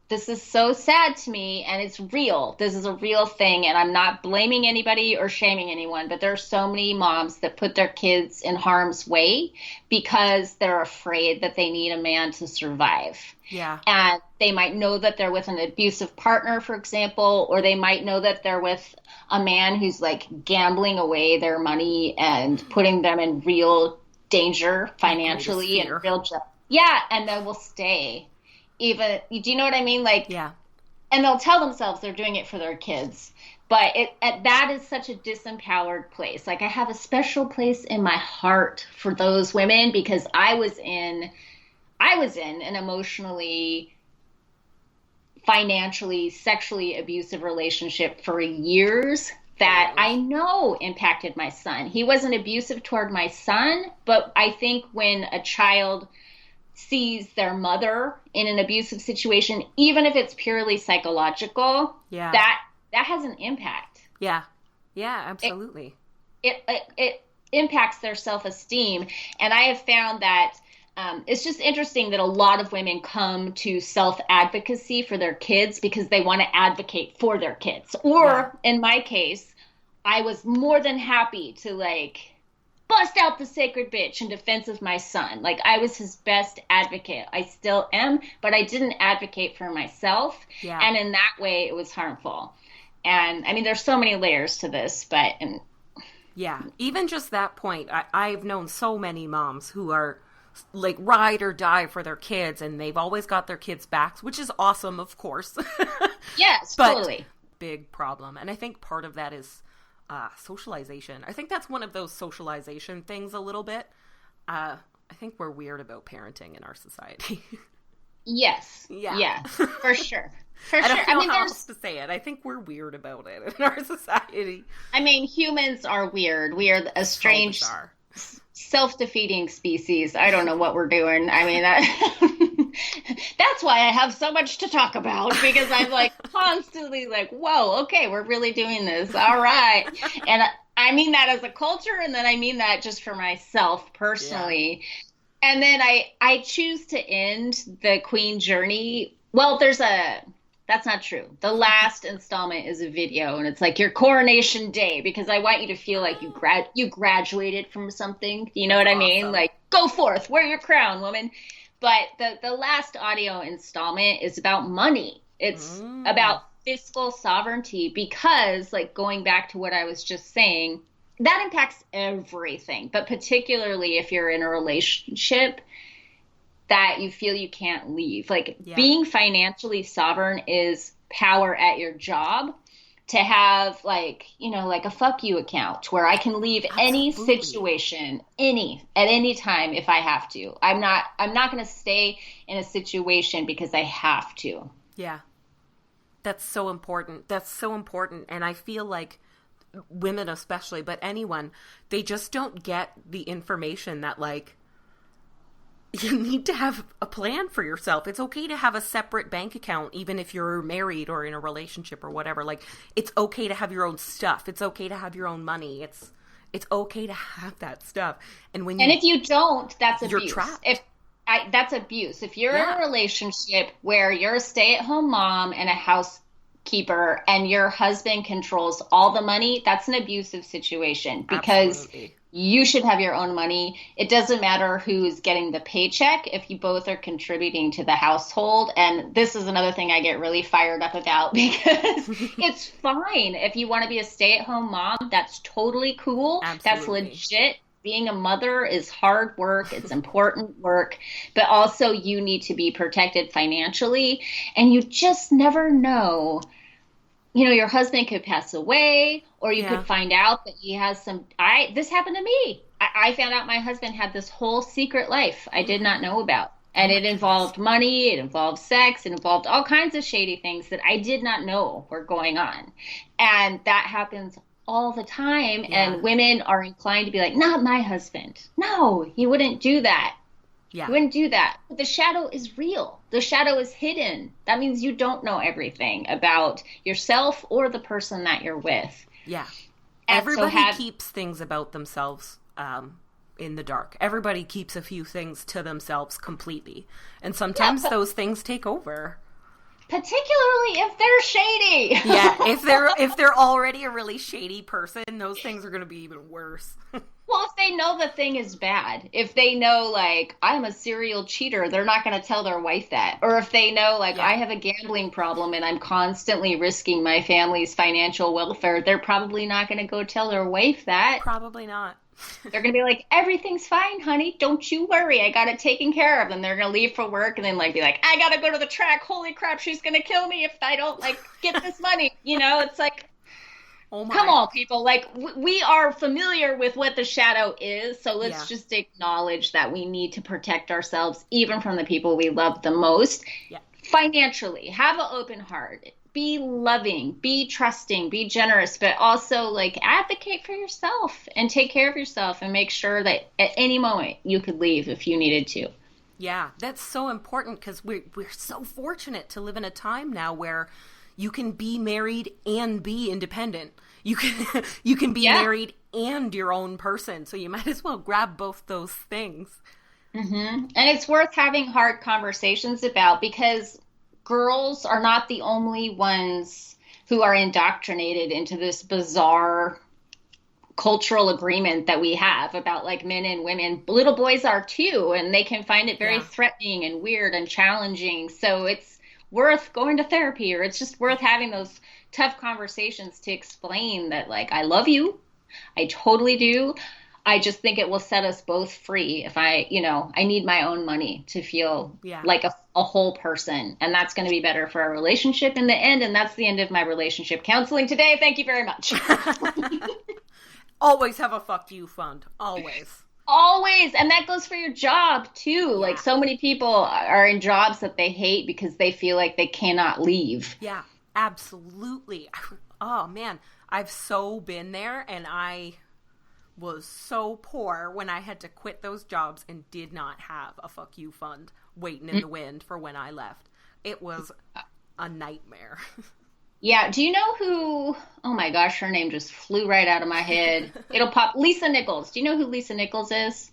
this is so sad to me, and it's real. This is a real thing, and I'm not blaming anybody or shaming anyone, but there's so many moms that put their kids in harm's way because they're afraid that they need a man to survive. Yeah. And they might know that they're with an abusive partner, for example, or they might know that they're with a man who's like gambling away their money and putting them in real danger financially and real and they will stay. Even, do you know what I mean? Like, yeah. And they'll tell themselves they're doing it for their kids, but that is such a disempowered place. Like, I have a special place in my heart for those women because I was in an emotionally, financially, sexually abusive relationship for years that I know impacted my son. He wasn't abusive toward my son, but I think when a child sees their mother in an abusive situation, even if it's purely psychological, that has an impact. Yeah, absolutely. It impacts their self-esteem. And I have found that it's just interesting that a lot of women come to self-advocacy for their kids because they want to advocate for their kids. Or in my case, I was more than happy to like bust out the sacred bitch in defense of my son. Like I was his best advocate. I still am, but I didn't advocate for myself. Yeah. And in that way, it was harmful. And I mean, there's so many layers to this, but. Yeah, even just that point, I've known so many moms who are like ride or die for their kids, and they've always got their kids' backs, which is awesome, of course. Yes, but totally. Big problem. And I think part of that is socialization. I think that's one of those socialization things a little bit. I think we're weird about parenting in our society. Yes. Yeah, for sure. For I sure. don't know how else to say it. I think we're weird about it in our society. I mean, humans are weird. We are a strange, self-defeating species. I don't know what we're doing. I mean, that's why I have so much to talk about, because I'm like constantly like, whoa, okay, we're really doing this. All right. And I mean that as a culture, and then I mean that just for myself personally. Yeah. And then I choose to end the Queen journey. Well, that's not true. The last installment is a video, and it's like your coronation day, because I want you to feel like you graduated from something. You know what I mean? Like, go forth, wear your crown, woman. But the last audio installment is about money. It's about fiscal sovereignty, because, like, going back to what I was just saying, that impacts everything, but particularly if you're in a relationship that you feel you can't leave. Like, being financially sovereign is power at your job. To have, like, you know, like a fuck you account where I can leave any situation, at any time if I have to. I'm not going to stay in a situation because I have to. Yeah. That's so important. And I feel like women especially, but anyone, they just don't get the information that, like, you need to have a plan for yourself. It's okay to have a separate bank account, even if you're married or in a relationship or whatever. Like, it's okay to have your own stuff. It's okay to have your own money. It's okay to have that stuff. And if you don't, that's abuse. You're trapped. That's abuse. If you're in a relationship where you're a stay-at-home mom and a housekeeper and your husband controls all the money, that's an abusive situation, because you should have your own money. It doesn't matter who's getting the paycheck if you both are contributing to the household. And this is another thing I get really fired up about, because it's fine. If you want to be a stay-at-home mom, that's totally cool. Absolutely. That's legit. Being a mother is hard work. It's important work. But also you need to be protected financially. And you just never know. You know, your husband could pass away, or you could find out that he has this happened to me. I found out my husband had this whole secret life I did not know about. And it involved money, it involved sex, it involved all kinds of shady things that I did not know were going on. And that happens all the time. Yeah. And women are inclined to be like, not my husband. No, he wouldn't do that. Yeah. You wouldn't do that. But the shadow is real. The shadow is hidden. That means you don't know everything about yourself or the person that you're with. Yeah. And everybody keeps things about themselves in the dark. Everybody keeps a few things to themselves completely. And sometimes those things take over. Particularly if they're shady. Yeah, if they're already a really shady person, those things are going to be even worse. Well, if they know the thing is bad, if they know, like, I'm a serial cheater, they're not going to tell their wife that. Or if they know, like, I have a gambling problem and I'm constantly risking my family's financial welfare, they're probably not going to go tell their wife that. Probably not. They're going to be like, everything's fine, honey. Don't you worry. I got it taken care of. And they're going to leave for work and then, like, be like, I got to go to the track. Holy crap, she's going to kill me if I don't, like, get this money. You know, it's like, come on, people. Like, we are familiar with what the shadow is. So let's just acknowledge that we need to protect ourselves, even from the people we love the most. Yeah. Financially, have an open heart. be loving, be trusting, be generous, but also like advocate for yourself and take care of yourself and make sure that at any moment you could leave if you needed to. Yeah, that's so important because we're so fortunate to live in a time now where you can be married and be independent. You can be married and your own person. So you might as well grab both those things. Mm-hmm. And it's worth having hard conversations about, because girls are not the only ones who are indoctrinated into this bizarre cultural agreement that we have about like men and women. Little boys are too, and they can find it very threatening and weird and challenging. So it's worth going to therapy, or it's just worth having those tough conversations to explain that, like, I love you. I totally do. I just think it will set us both free if I need my own money to feel like a whole person. And that's going to be better for our relationship in the end. And that's the end of my relationship counseling today. Thank you very much. Always have a fuck you fund. Always. Always. And that goes for your job too. Yeah. Like, so many people are in jobs that they hate because they feel like they cannot leave. Yeah, absolutely. Oh man, I've so been there, and I was so poor when I had to quit those jobs and did not have a fuck you fund waiting in the wind for when I left. It was a nightmare. Yeah. Do you know who, oh my gosh, her name just flew right out of my head. It'll pop. Lisa Nichols. Do you know who Lisa Nichols is?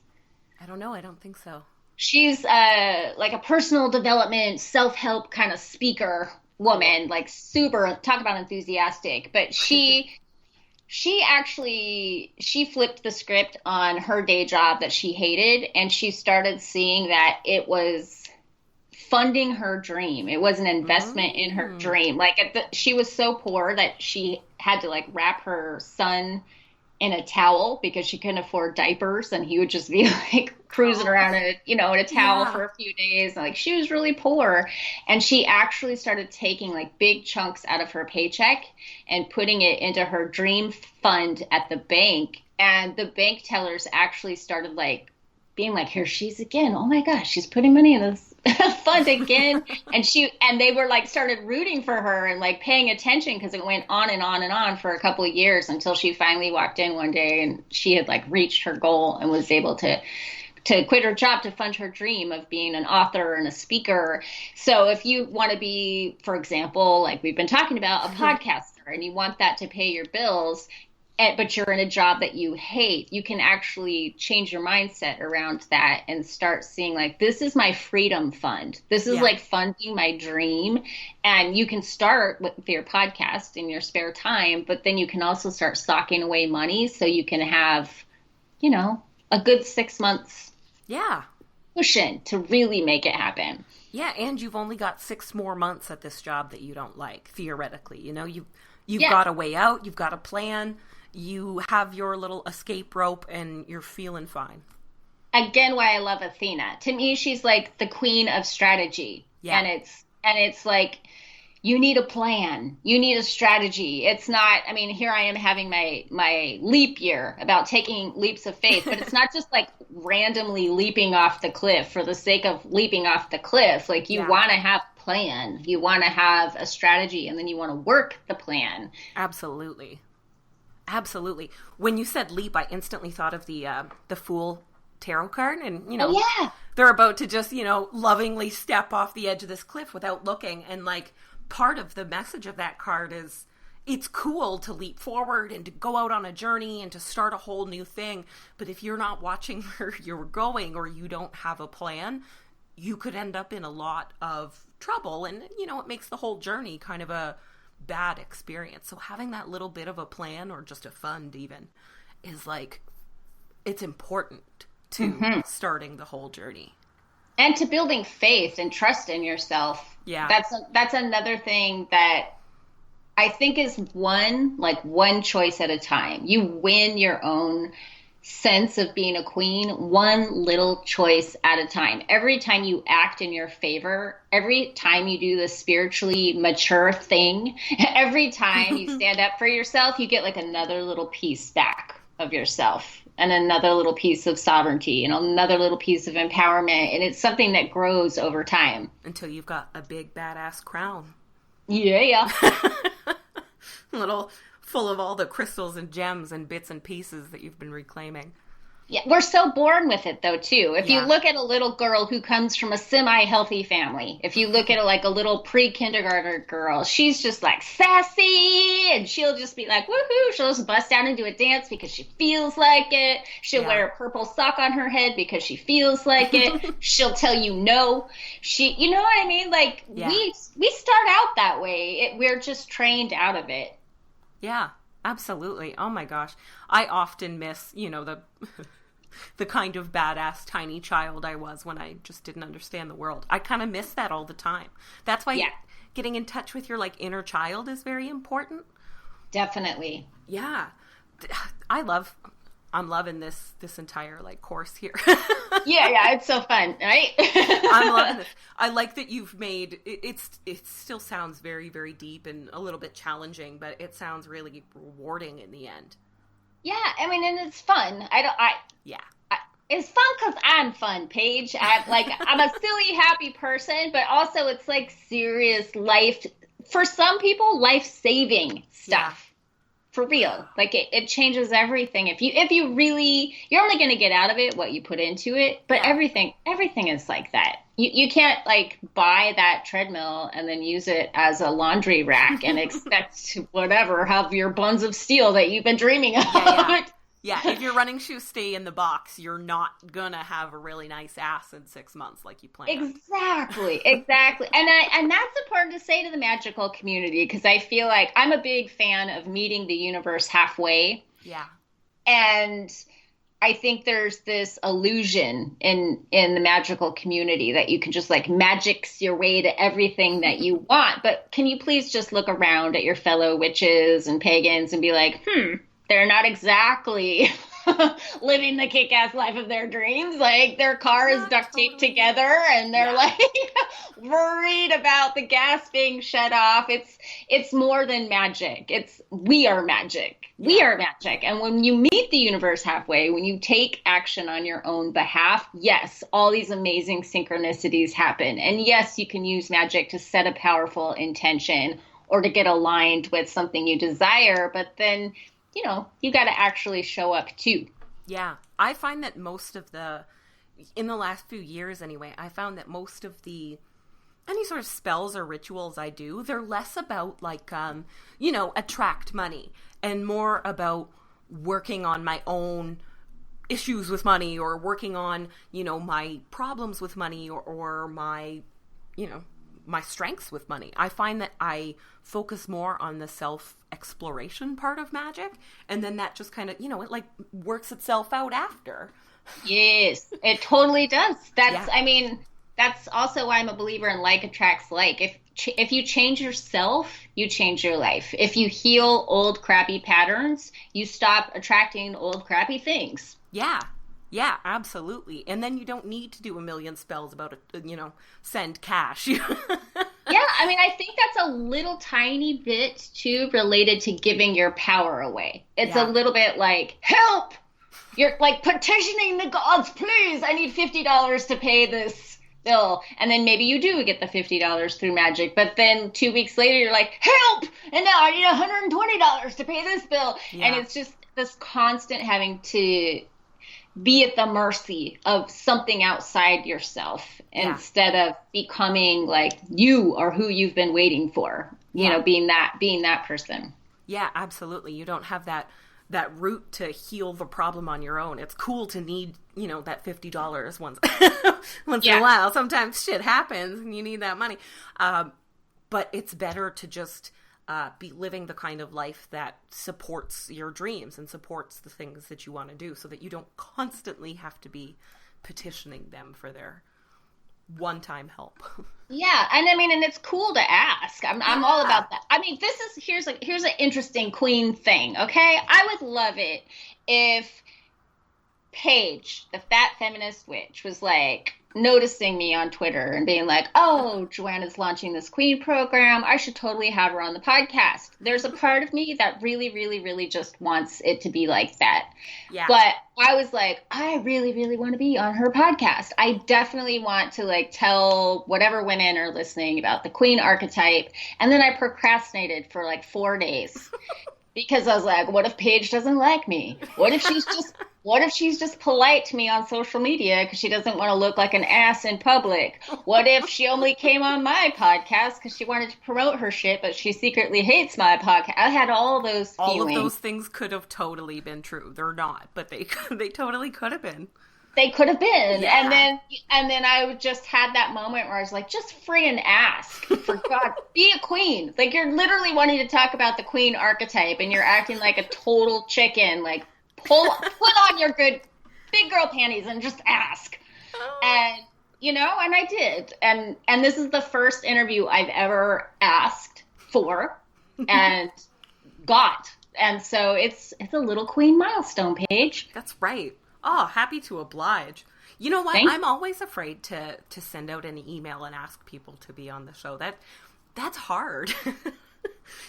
I don't know. I don't think so. She's like a personal development, self-help kind of speaker woman, like super, talk about enthusiastic. But she flipped the script on her day job that she hated, and she started seeing that it was funding her dream. It was an investment in her dream. Like, she was so poor that she had to like wrap her son in a towel because she couldn't afford diapers, and he would just be like cruising around in a towel for a few days. Like, she was really poor, and she actually started taking like big chunks out of her paycheck and putting it into her dream fund at the bank. And the bank tellers actually started like being like, here she's again. Oh my gosh, she's putting money in this fund again. And they were like, started rooting for her and like paying attention, because it went on and on and on for a couple of years until she finally walked in one day and she had like reached her goal and was able to quit her job to fund her dream of being an author and a speaker. So if you want to be, for example, like we've been talking about, a podcaster, and you want that to pay your bills, but you're in a job that you hate, you can actually change your mindset around that and start seeing like, this is my freedom fund. This is like funding my dream. And you can start with your podcast in your spare time, but then you can also start stocking away money so you can have, a good 6 months cushion to really make it happen. Yeah, and you've only got 6 more months at this job that you don't like, theoretically. You've got a way out, you've got a plan. You have your little escape rope and you're feeling fine. Again, why I love Athena. To me, she's like the queen of strategy. Yeah. And it's like, you need a plan. You need a strategy. It's not, I mean, here I am having my leap year about taking leaps of faith, but it's not just like randomly leaping off the cliff for the sake of leaping off the cliff. Like, you want to have a plan. You want to have a strategy, and then you want to work the plan. Absolutely. Absolutely. When you said leap, I instantly thought of the Fool tarot card, and they're about to just lovingly step off the edge of this cliff without looking. And like, part of the message of that card is it's cool to leap forward and to go out on a journey and to start a whole new thing. But if you're not watching where you're going, or you don't have a plan, you could end up in a lot of trouble, and it makes the whole journey kind of a bad experience. So having that little bit of a plan, or just a fund even, is like, it's important to starting the whole journey. And to building faith and trust in yourself. Yeah. That's another thing that I think is one choice at a time. You win your own sense of being a queen, one little choice at a time. Every time you act in your favor, every time you do the spiritually mature thing, every time you stand up for yourself, you get like another little piece back of yourself, and another little piece of sovereignty, and another little piece of empowerment. And it's something that grows over time. Until you've got a big badass crown. Yeah. Little full of all the crystals and gems and bits and pieces that you've been reclaiming. Yeah, we're so born with it though too. If you Yeah. look at a little girl who comes from a semi-healthy family, if you look at like a little pre-kindergarten girl, she's just like sassy and she'll just be like woohoo, she'll just bust out into a dance because she feels like it. She'll wear a purple sock on her head because she feels like it. She'll tell you no. You know what I mean? Like we start out that way. We're just trained out of it. Yeah, absolutely. Oh my gosh. I often miss, the kind of badass tiny child I was when I just didn't understand the world. I kind of miss that all the time. That's why getting in touch with your like inner child is very important. Definitely. Yeah. I'm loving this entire like course here. Yeah, it's so fun, right? I'm loving this. I like that you've made it still sounds very, very deep and a little bit challenging, but it sounds really rewarding in the end. Yeah, I mean, and it's fun. It's fun because I'm fun, Paige. I'm a silly, happy person, but also it's like serious life. For some people, life-saving stuff. For real. Like it changes everything. If you really, you're only going to get out of it what you put into it. But everything is like that. You can't like buy that treadmill and then use it as a laundry rack and expect to have your buns of steel that you've been dreaming of. Yeah, if your running shoes stay in the box, you're not gonna have a really nice ass in 6 months like you planned. Exactly. And that's important to say to the magical community because I feel like I'm a big fan of meeting the universe halfway. Yeah. And I think there's this illusion in the magical community that you can just like magics your way to everything that you want. But can you please just look around at your fellow witches and pagans and be like, they're not exactly living the kick-ass life of their dreams. Like their car is duct taped together and they're like worried about the gas being shut off. It's more than magic. We are magic. We are magic. And when you meet the universe halfway, when you take action on your own behalf, yes, all these amazing synchronicities happen. And yes, you can use magic to set a powerful intention or to get aligned with something you desire. But then you got to actually show up too. Yeah. I find that in the last few years anyway, I found that most of any sort of spells or rituals I do, they're less about like, attract money and more about working on my own issues with money or working on, my problems with money or my, my strengths with money. I find that I focus more on the self-exploration part of magic, and then that just kind of, it like works itself out after. Yes, it totally does. That's also why I'm a believer in like attracts like. If you change yourself, you change your life. If you heal old crappy patterns, you stop attracting old crappy things. Yeah, absolutely. And then you don't need to do a million spells about send cash. Yeah, I mean, I think that's a little tiny bit too related to giving your power away. It's a little bit like, help! You're like petitioning the gods, please, I need $50 to pay this bill. And then maybe you do get the $50 through magic, but then 2 weeks later you're like, help! And now I need $120 to pay this bill. Yeah. And it's just this constant having to be at the mercy of something outside yourself instead of becoming like you or who you've been waiting for, being that person. Yeah, absolutely. You don't have that route to heal the problem on your own. It's cool to need, that $50 once in a while. Sometimes shit happens and you need that money. But it's better to just be living the kind of life that supports your dreams and supports the things that you want to do so that you don't constantly have to be petitioning them for their one-time help. Yeah. And I mean, and it's cool to ask. I'm all about that. I mean, here's an interesting queen thing. Okay. I would love it if Paige, the Fat Feminist Witch, was like, noticing me on Twitter and being like, oh, Joanna's launching this queen program. I should totally have her on the podcast. There's a part of me that really, really, really just wants it to be like that. Yeah. But I was like, I really, really want to be on her podcast. I definitely want to like tell whatever women are listening about the queen archetype. And then I procrastinated for like 4 days. Because I was like, what if Paige doesn't like me? What if she's just polite to me on social media because she doesn't want to look like an ass in public? What if she only came on my podcast because she wanted to promote her shit, but she secretly hates my podcast? I had all those feelings. All of those things could have totally been true. They're not, but they totally could have been. They could have been. Yeah. And then I just had that moment where I was like, just friggin' ask. For God, be a queen. Like, you're literally wanting to talk about the queen archetype and you're acting like a total chicken. Like, put on your good big girl panties and just ask. And, and I did. And this is the first interview I've ever asked for and got. And so it's a little queen milestone, Paige. That's right. Oh, happy to oblige. You know what? I'm always afraid to send out an email and ask people to be on the show. That's hard.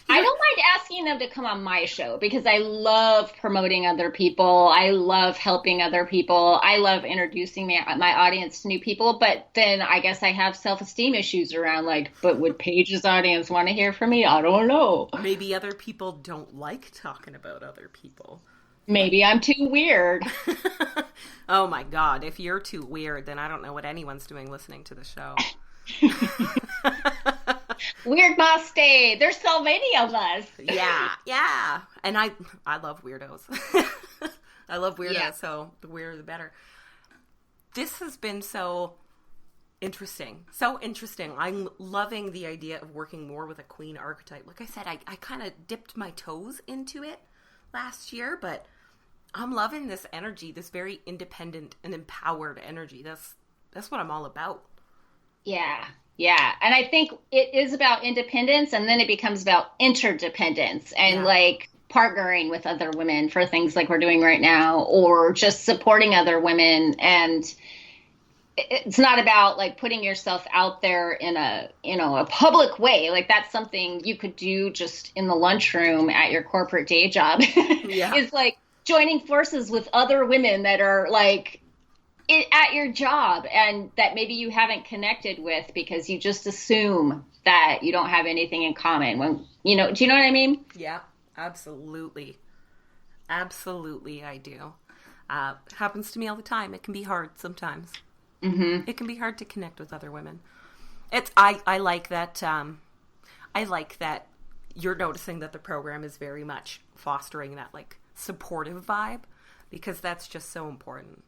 I don't mind asking them to come on my show because I love promoting other people. I love helping other people. I love introducing my audience to new people. But then I guess I have self-esteem issues around but would Paige's audience want to hear from me? I don't know. Maybe other people don't like talking about other people. Maybe I'm too weird. Oh my God. If you're too weird, then I don't know what anyone's doing listening to the show. Weird must stay. There's so many of us. Yeah. And I love weirdos. I love weirdos, so the weirder the better. This has been so interesting. So interesting. I'm loving the idea of working more with a queen archetype. Like I said, I kind of dipped my toes into it last year, but I'm loving this energy, this very independent and empowered energy. That's what I'm all about. Yeah. And I think it is about independence, and then it becomes about interdependence and like partnering with other women for things like we're doing right now, or just supporting other women. And it's not about like putting yourself out there in a public way. Like that's something you could do just in the lunchroom at your corporate day job. Yeah. It's like joining forces with other women that are like at your job and that maybe you haven't connected with because you just assume that you don't have anything in common when, do you know what I mean? Yeah, absolutely. Absolutely. I do. It happens to me all the time. It can be hard sometimes. Mm-hmm. It can be hard to connect with other women. I like that. I like that you're noticing that the program is very much fostering that like supportive vibe, because that's just so important.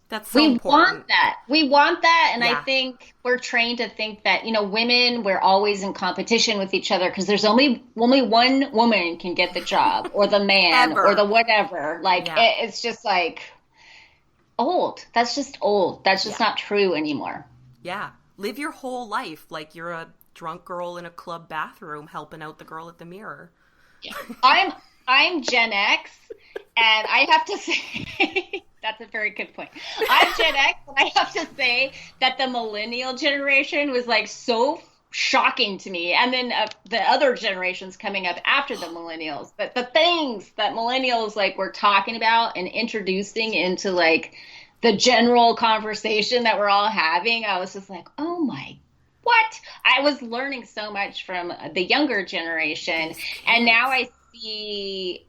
That's so important. We want that. And yeah. I think we're trained to think that, women, we're always in competition with each other because there's only one woman can get the job or the man or the whatever. Like, it's just like old. That's just old. That's just not true anymore. Yeah. Live your whole life like you're a drunk girl in a club bathroom helping out the girl at the mirror. Yeah. I'm Gen X, and I have to say, that's a very good point. I'm Gen X, and I have to say that the millennial generation was like so shocking to me. And then the other generations coming up after the millennials, but the things that millennials like were talking about and introducing into like the general conversation that we're all having, I was just like, oh my what? I was learning so much from the younger generation, and now I see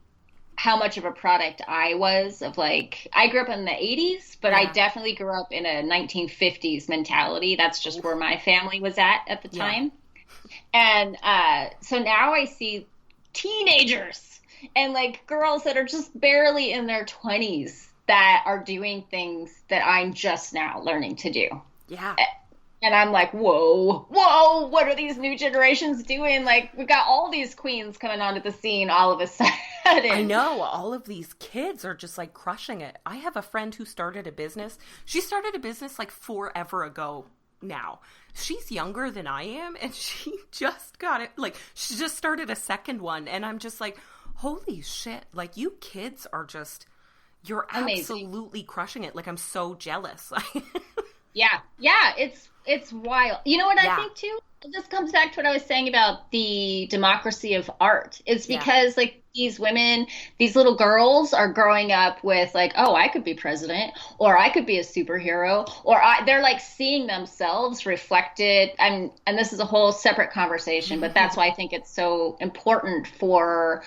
how much of a product I was of like, I grew up in the 80s, but I definitely grew up in a 1950s mentality. That's just where my family was at the time. And so now I see teenagers and like girls that are just barely in their 20s that are doing things that I'm just now learning to do. Yeah. And I'm like, whoa, what are these new generations doing? Like, we've got all these queens coming onto the scene all of a sudden. I know. All of these kids are just, like, crushing it. I have a friend who started a business. She started a business, like, forever ago now. She's younger than I am, and she just got it. Like, she just started a second one, and I'm just like, holy shit. Like, you kids are just, you're amazing. Absolutely crushing it. Like, I'm so jealous. Yeah. Yeah. It's wild. You know what I Yeah. think too? This comes back to what I was saying about the democracy of art. It's Yeah. because like these women, these little girls are growing up with like, oh, I could be president, or I could be a superhero, or they're like seeing themselves reflected. And this is a whole separate conversation, but that's why I think it's so important for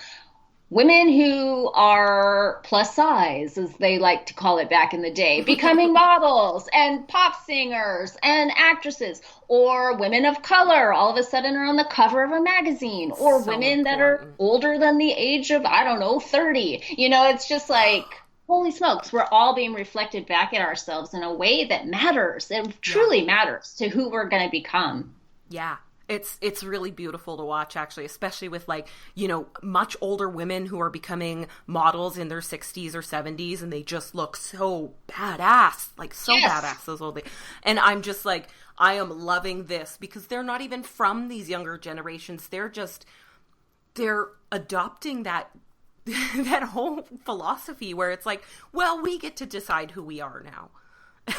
women who are plus size, as they like to call it back in the day, becoming models and pop singers and actresses, or women of color all of a sudden are on the cover of a magazine, or So women that are important. older than the age of, I don't know, 30. You know, it's just like, holy smokes, we're all being reflected back at ourselves in a way that matters. It Yeah. truly matters to who we're going to become. Yeah. It's really beautiful to watch, actually, especially with like, you know, much older women who are becoming models in their 60s or 70s, and they just look so badass, like so Yes. badass, those old ladies. And I'm just like, I am loving this because they're not even from these younger generations. They're adopting that that whole philosophy where it's like, well, we get to decide who we are now.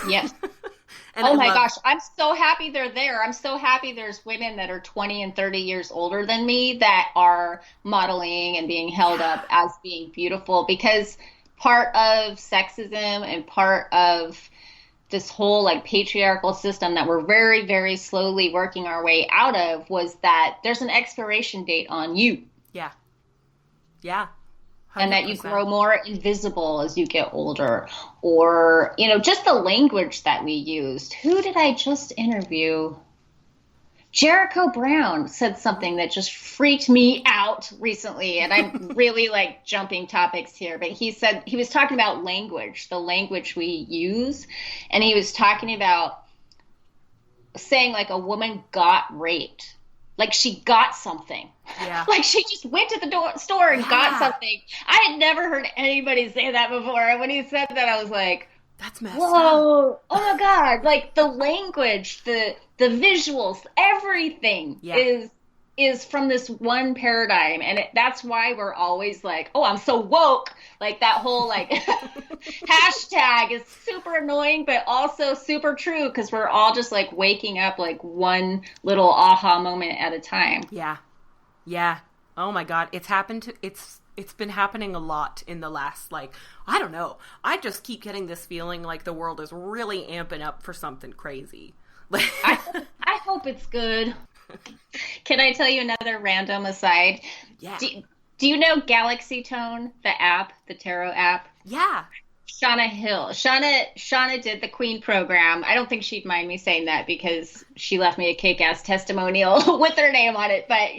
Yes. And Oh I my love, gosh, I'm so happy they're there. I'm so happy there's women that are 20 and 30 years older than me that are modeling and being held up as being beautiful, because part of sexism and part of this whole like patriarchal system that we're very, very slowly working our way out of was that there's an expiration date on you. yeah. Yeah. And that you 100%. grow more invisible as you get older, or, you know, just the language that we used. Who did I just interview? Jericho Brown said something that just freaked me out recently, and I'm really like jumping topics here, but he said he was talking about language, the language we use, and he was talking about saying like a woman got raped. Like she got something. Yeah. Like she just went to the store and got Yeah. something. I had never heard anybody say that before. And when he said that, I was like, That's messed up. whoa, oh my God. Like the language, the visuals, everything Yeah. is from this one paradigm. And that's why we're always like, oh, I'm so woke. Like that whole like hashtag is super annoying, but also super true, because we're all just like waking up like one little aha moment at a time. Yeah. Yeah. Oh my God. It's been happening a lot in the last, like, I don't know. I just keep getting this feeling like the world is really amping up for something crazy. I hope it's good. Can I tell you another random aside? Yeah. Do you know Galaxy Tone, the app, the tarot app? Yeah. Shauna Hill. Shauna did the Queen program. I don't think she'd mind me saying that because she left me a kick-ass testimonial with her name on it. But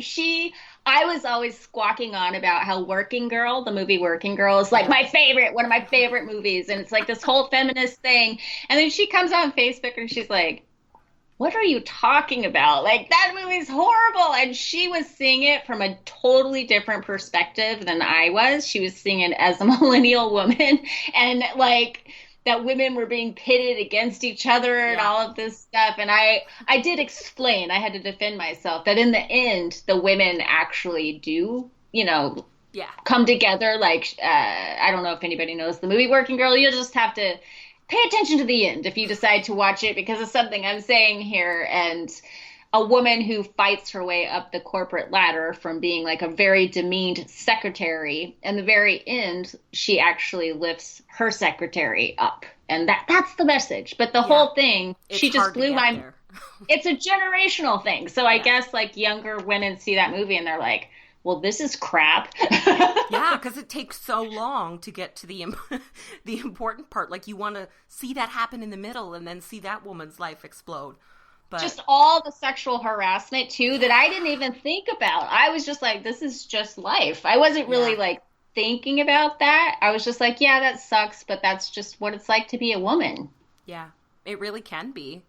I was always squawking on about how Working Girl, the movie Working Girl, is like one of my favorite movies. And it's like this whole feminist thing. And then she comes on Facebook and she's like, what are you talking about? Like, that movie's horrible. And she was seeing it from a totally different perspective than I was. She was seeing it as a millennial woman, and like that women were being pitted against each other and all of this stuff. And I did explain, I had to defend myself, that in the end, the women actually do, you know, come together. Like, I don't know if anybody knows the movie Working Girl. You'll just have to pay attention to the end if you decide to watch it, because of something I'm saying here. And a woman who fights her way up the corporate ladder from being like a very demeaned secretary, and the very end, she actually lifts her secretary up. And that's the message. But the whole thing, she just blew my... It's a generational thing. So I guess like younger women see that movie and they're like, well, this is crap. Yeah, because it takes so long to get to the important part. Like, you want to see that happen in the middle and then see that woman's life explode. But just all the sexual harassment, too, that I didn't even think about. I was just like, this is just life. I wasn't really like thinking about that. I was just like, yeah, that sucks, but that's just what it's like to be a woman. Yeah, it really can be.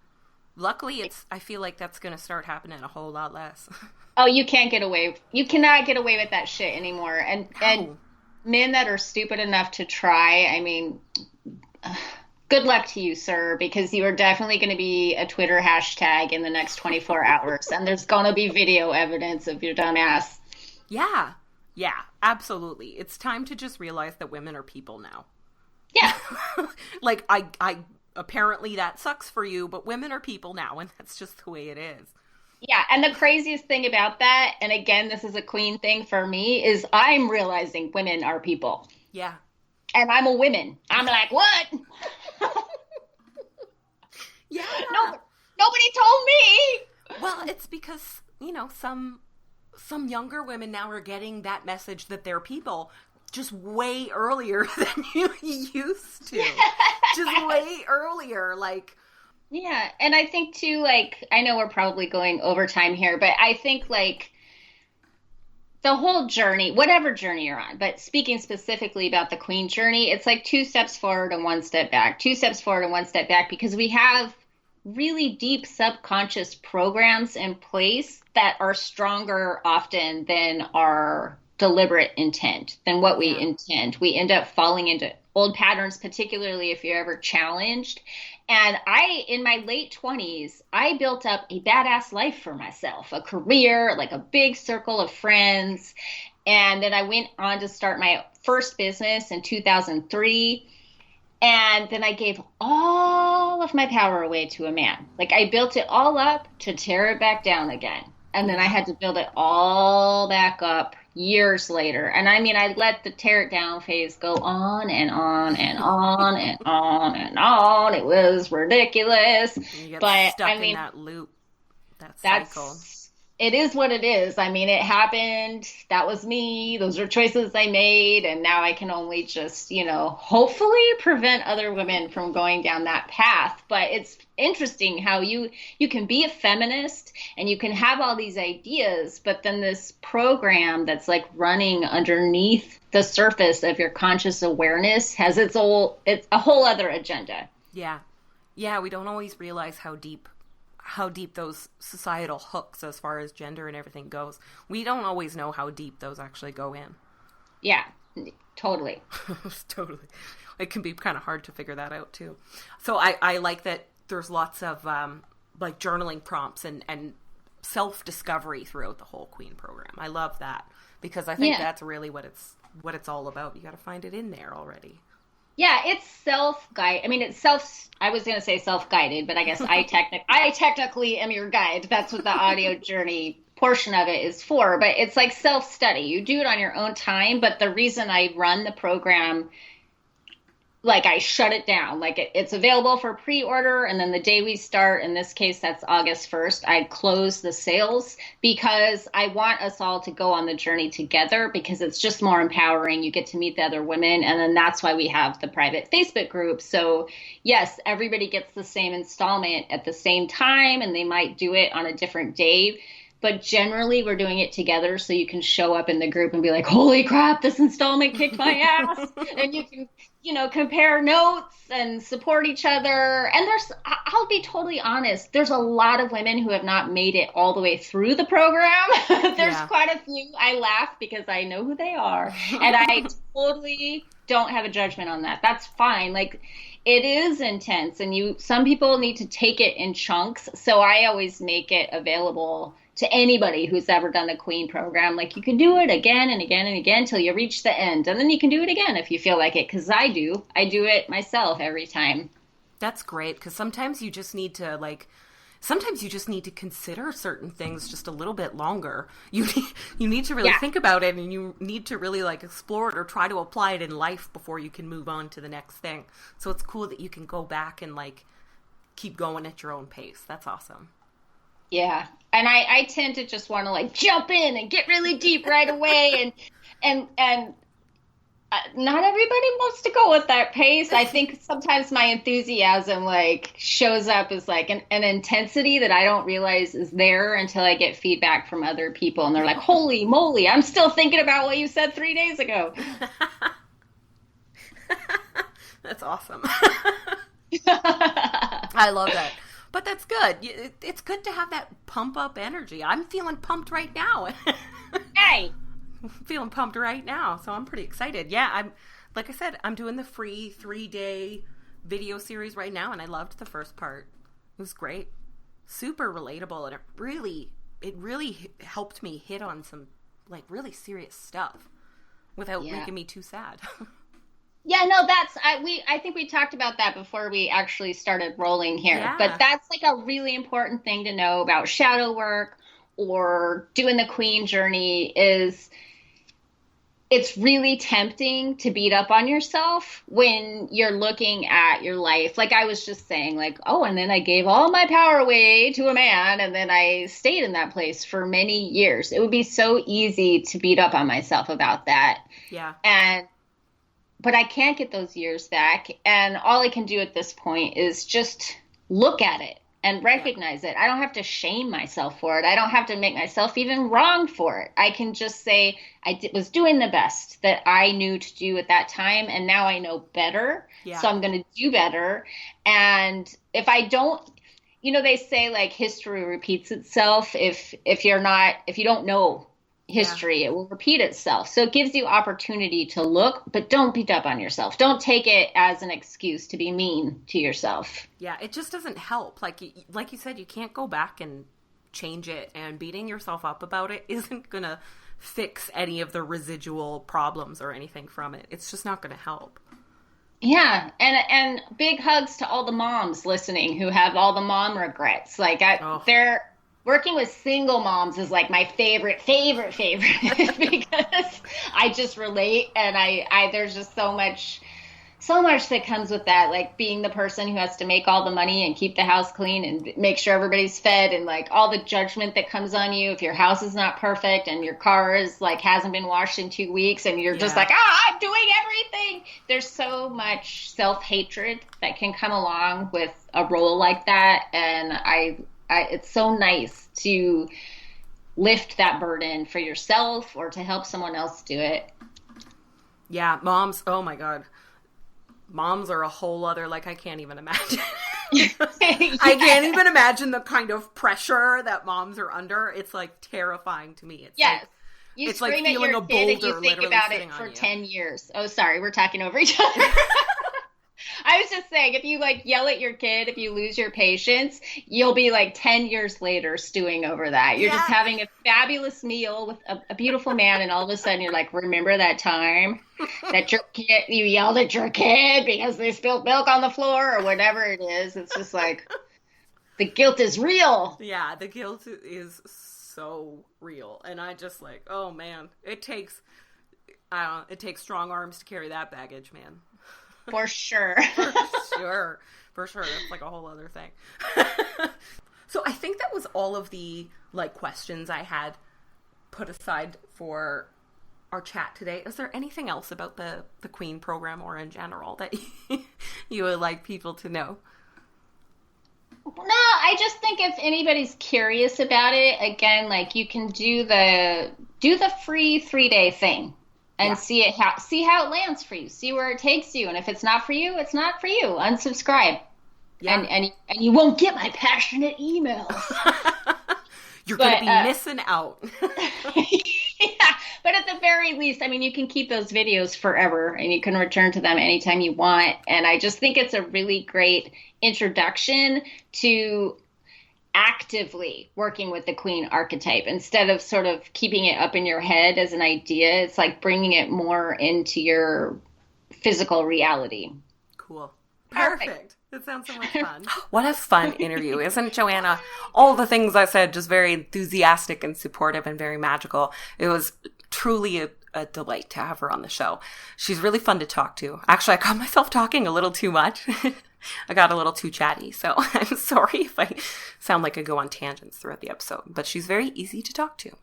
Luckily, I feel like that's going to start happening a whole lot less. Oh, you cannot get away with that shit anymore. And men that are stupid enough to try, I mean, good luck to you, sir, because you are definitely going to be a Twitter hashtag in the next 24 hours. And there's going to be video evidence of your dumb ass. Yeah. Yeah, absolutely. It's time to just realize that women are people now. Yeah. Like, I apparently that sucks for you, but women are people now, and that's just the way it is. Yeah, and the craziest thing about that, and again, this is a queen thing for me, is I'm realizing women are people. Yeah. And I'm a woman. I'm like, what? Yeah. Nobody told me. Well, it's because, some younger women now are getting that message that they're people just way earlier than you used to. Just way earlier, like. Yeah, and I think too, like, I know we're probably going over time here, but I think like the whole journey, whatever journey you're on, but speaking specifically about the queen journey, it's like 2 steps forward and 1 step back, 2 steps forward and 1 step back, because we have really deep subconscious programs in place that are stronger often than our deliberate intent, than what we intend. We end up falling into old patterns, particularly if you're ever challenged. And in my late 20s, I built up a badass life for myself, a career, like a big circle of friends. And then I went on to start my first business in 2003. And then I gave all of my power away to a man. Like, I built it all up to tear it back down again. And then I had to build it all back up years later. And I mean, I let the tear it down phase go on and on and on and on and on. It was ridiculous. You get stuck in that loop, that cycle. It is what it is. I mean, it happened. That was me. Those are choices I made. And now I can only just, hopefully prevent other women from going down that path. But it's interesting how you can be a feminist and you can have all these ideas, but then this program that's like running underneath the surface of your conscious awareness has it's a whole other agenda. Yeah. Yeah. We don't always realize how deep those societal hooks as far as gender and everything goes. We don't always know how deep those actually go in. Yeah, totally. Totally. It can be kind of hard to figure that out too. So I like that there's lots of like journaling prompts and self-discovery throughout the whole Queen program. I love that because I think that's really what it's all about. You got to find it in there already. Yeah, it's self-guide. I mean, I was going to say self-guided, but I guess I technically am your guide. That's what the audio journey portion of it is for. But it's like self-study. You do it on your own time. But the reason I run the program, like I shut it down, like it's available for pre-order. And then the day we start, in this case, that's August 1st, I close the sales because I want us all to go on the journey together because it's just more empowering. You get to meet the other women. And then that's why we have the private Facebook group. So yes, everybody gets the same installment at the same time and they might do it on a different day. But generally, we're doing it together so you can show up in the group and be like, holy crap, this installment kicked my ass. And you can, compare notes and support each other. And I'll be totally honest, there's a lot of women who have not made it all the way through the program. There's quite a few. I laugh because I know who they are. And I totally don't have a judgment on that. That's fine. Like, it is intense and some people need to take it in chunks. So I always make it available to anybody who's ever done the Queen program. Like, you can do it again and again and again till you reach the end. And then you can do it again if you feel like it. Because I do it myself every time. That's great. Because sometimes you just need to consider certain things just a little bit longer. You need to really think about it, and you need to really like explore it or try to apply it in life before you can move on to the next thing. So it's cool that you can go back and like keep going at your own pace. That's awesome. Yeah. And I tend to just want to like jump in and get really deep right away. And not everybody wants to go with that pace. I think sometimes my enthusiasm like shows up as like an intensity that I don't realize is there until I get feedback from other people. And they're like, holy moly, I'm still thinking about what you said 3 days ago. That's awesome. I love that. But that's good. It's good to have that pump up energy. I'm feeling pumped right now. Hey! I'm feeling pumped right now. So I'm pretty excited. Yeah, like I said, I'm doing the free 3-day video series right now. And I loved the first part. It was great. Super relatable. And it really helped me hit on some like really serious stuff without making me too sad. Yeah, no, I think we talked about that before we actually started rolling here. But Yeah. that's like a really important thing to know about shadow work or doing the queen journey is it's really tempting to beat up on yourself when you're looking at your life. Like I was just saying, like, oh, and then I gave all my power away to a man, and then I stayed in that place for many years. It would be so easy to beat up on myself about that. Yeah. And but I can't get those years back. And all I can do at this point is just look at it and Yeah. recognize it. I don't have to shame myself for it. I don't have to make myself even wrong for it. I can just say was doing the best that I knew to do at that time. And now I know better. Yeah. So I'm going to do better. And if I don't, they say like history repeats itself. If you don't know Yeah. history, it will repeat itself. So it gives you opportunity to look, but don't beat up on yourself. Don't take it as an excuse to be mean to yourself. Yeah, it just doesn't help. Like you said, you can't go back and change it, and beating yourself up about it isn't going to fix any of the residual problems or anything from it. It's just not going to help. Yeah, and big hugs to all the moms listening who have all the mom regrets. Like Oh, they're working with single moms is like my favorite because I just relate, and I there's just so much that comes with that, like being the person who has to make all the money and keep the house clean and make sure everybody's fed, and like all the judgment that comes on you if your house is not perfect and your car is like hasn't been washed in 2 weeks and you're just yeah. like, I'm doing everything. There's so much self-hatred that can come along with a role like that, and it's so nice to lift that burden for yourself or to help someone else do it. Yeah, moms, oh my God. Moms are a whole other, like, I can't even imagine. I can't even imagine the kind of pressure that moms are under. It's like terrifying to me. It's Yes. like, You it's like scream at feeling your a kid and boulder you think literally about it sitting for on you. 10 years. Oh, sorry, we're talking over each other. I was just saying, if you like yell at your kid, if you lose your patience, you'll be like 10 years later stewing over that. You're just Yeah. having a fabulous meal with a beautiful man, and all of a sudden you're like, remember that time that you yelled at your kid because they spilled milk on the floor or whatever it is. It's just like the guilt is real. Yeah, the guilt is so real. And I just like, oh man, it takes strong arms to carry that baggage, man. For sure. For sure. For sure. That's like a whole other thing. So I think that was all of the like questions I had put aside for our chat today. Is there anything else about the Queen program or in general that you would like people to know? No, I just think if anybody's curious about it, again, like you can do the free 3-day thing and Yeah. see how it lands for you, see where it takes you, and if it's not for you, it's not for you. Unsubscribe, Yeah. and you won't get my passionate emails. You're going to But be missing out. yeah, but at the very least, I mean, you can keep those videos forever and you can return to them anytime you want. And I just think it's a really great introduction to actively working with the queen archetype instead of sort of keeping it up in your head as an idea. It's like bringing it more into your physical reality. Cool. Perfect. Perfect. That sounds so much fun. What a fun interview. Isn't Joanna? All the things I said, just very enthusiastic and supportive and very magical. It was truly a delight to have her on the show. She's really fun to talk to. Actually, I caught myself talking a little too much. I got a little too chatty, so I'm sorry if I sound like I go on tangents throughout the episode, but she's very easy to talk to.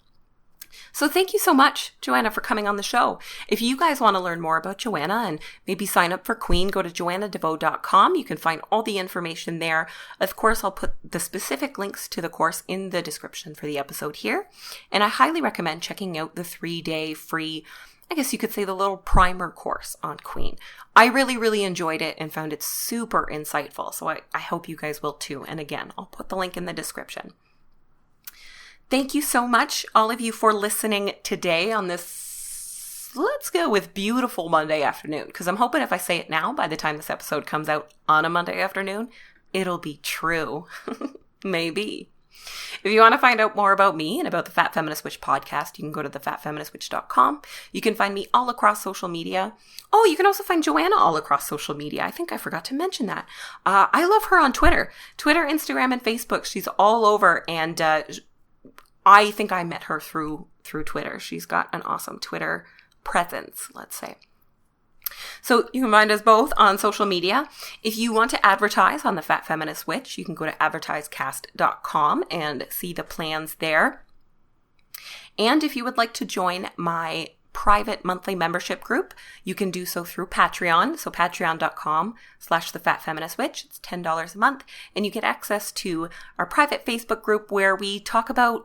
So thank you so much, Joanna, for coming on the show. If you guys want to learn more about Joanna and maybe sign up for Queen, go to joannadevoe.com. You can find all the information there. Of course, I'll put the specific links to the course in the description for the episode here. And I highly recommend checking out the 3-day free, I guess you could say, the little primer course on Queen. I really, really enjoyed it and found it super insightful. So I hope you guys will too. And again, I'll put the link in the description. Thank you so much, all of you, for listening today on this, let's go with beautiful Monday afternoon. Because I'm hoping if I say it now, by the time this episode comes out on a Monday afternoon, it'll be true. Maybe. If you want to find out more about me and about the Fat Feminist Witch podcast, you can go to thefatfeministwitch.com. You can find me all across social media. Oh, you can also find Joanna all across social media. I think I forgot to mention that. I love her on Twitter, Instagram, and Facebook. She's all over, and I think I met her through Twitter. She's got an awesome Twitter presence, let's say. So you can find us both on social media. If you want to advertise on the Fat Feminist Witch, you can go to advertisecast.com and see the plans there. And if you would like to join my private monthly membership group, you can do so through Patreon. So patreon.com/thefatfeministwitch. It's $10 a month. And you get access to our private Facebook group where we talk about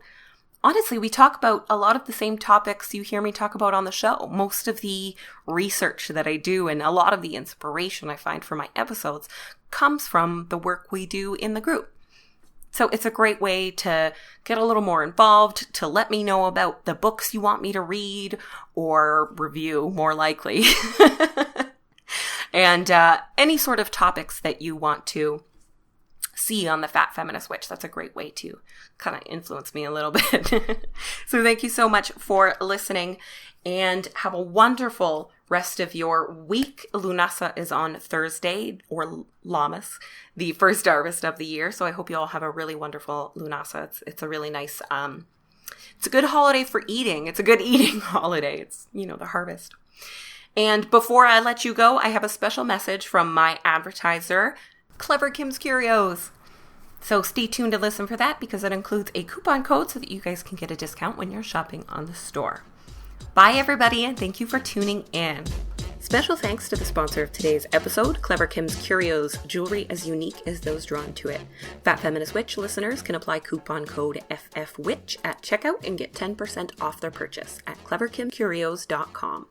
honestly, we talk about a lot of the same topics you hear me talk about on the show. Most of the research that I do and a lot of the inspiration I find for my episodes comes from the work we do in the group. So it's a great way to get a little more involved, to let me know about the books you want me to read or review, more likely, and any sort of topics that you want to see on the Fat Feminist Witch. That's a great way to kind of influence me a little bit. So thank you so much for listening and have a wonderful rest of your week. Lunasa is on Thursday, or Lammas, the first harvest of the year. So I hope you all have a really wonderful Lunasa. It's a really nice, it's a good holiday for eating. It's a good eating holiday. It's, the harvest. And before I let you go, I have a special message from my advertiser, Clever Kim's Curios. So stay tuned to listen for that because it includes a coupon code so that you guys can get a discount when you're shopping on the store. Bye everybody, and thank you for tuning in. Special thanks to the sponsor of today's episode, Clever Kim's Curios, jewelry as unique as those drawn to it. Fat Feminist Witch listeners can apply coupon code FFWitch at checkout and get 10% off their purchase at cleverkimcurios.com.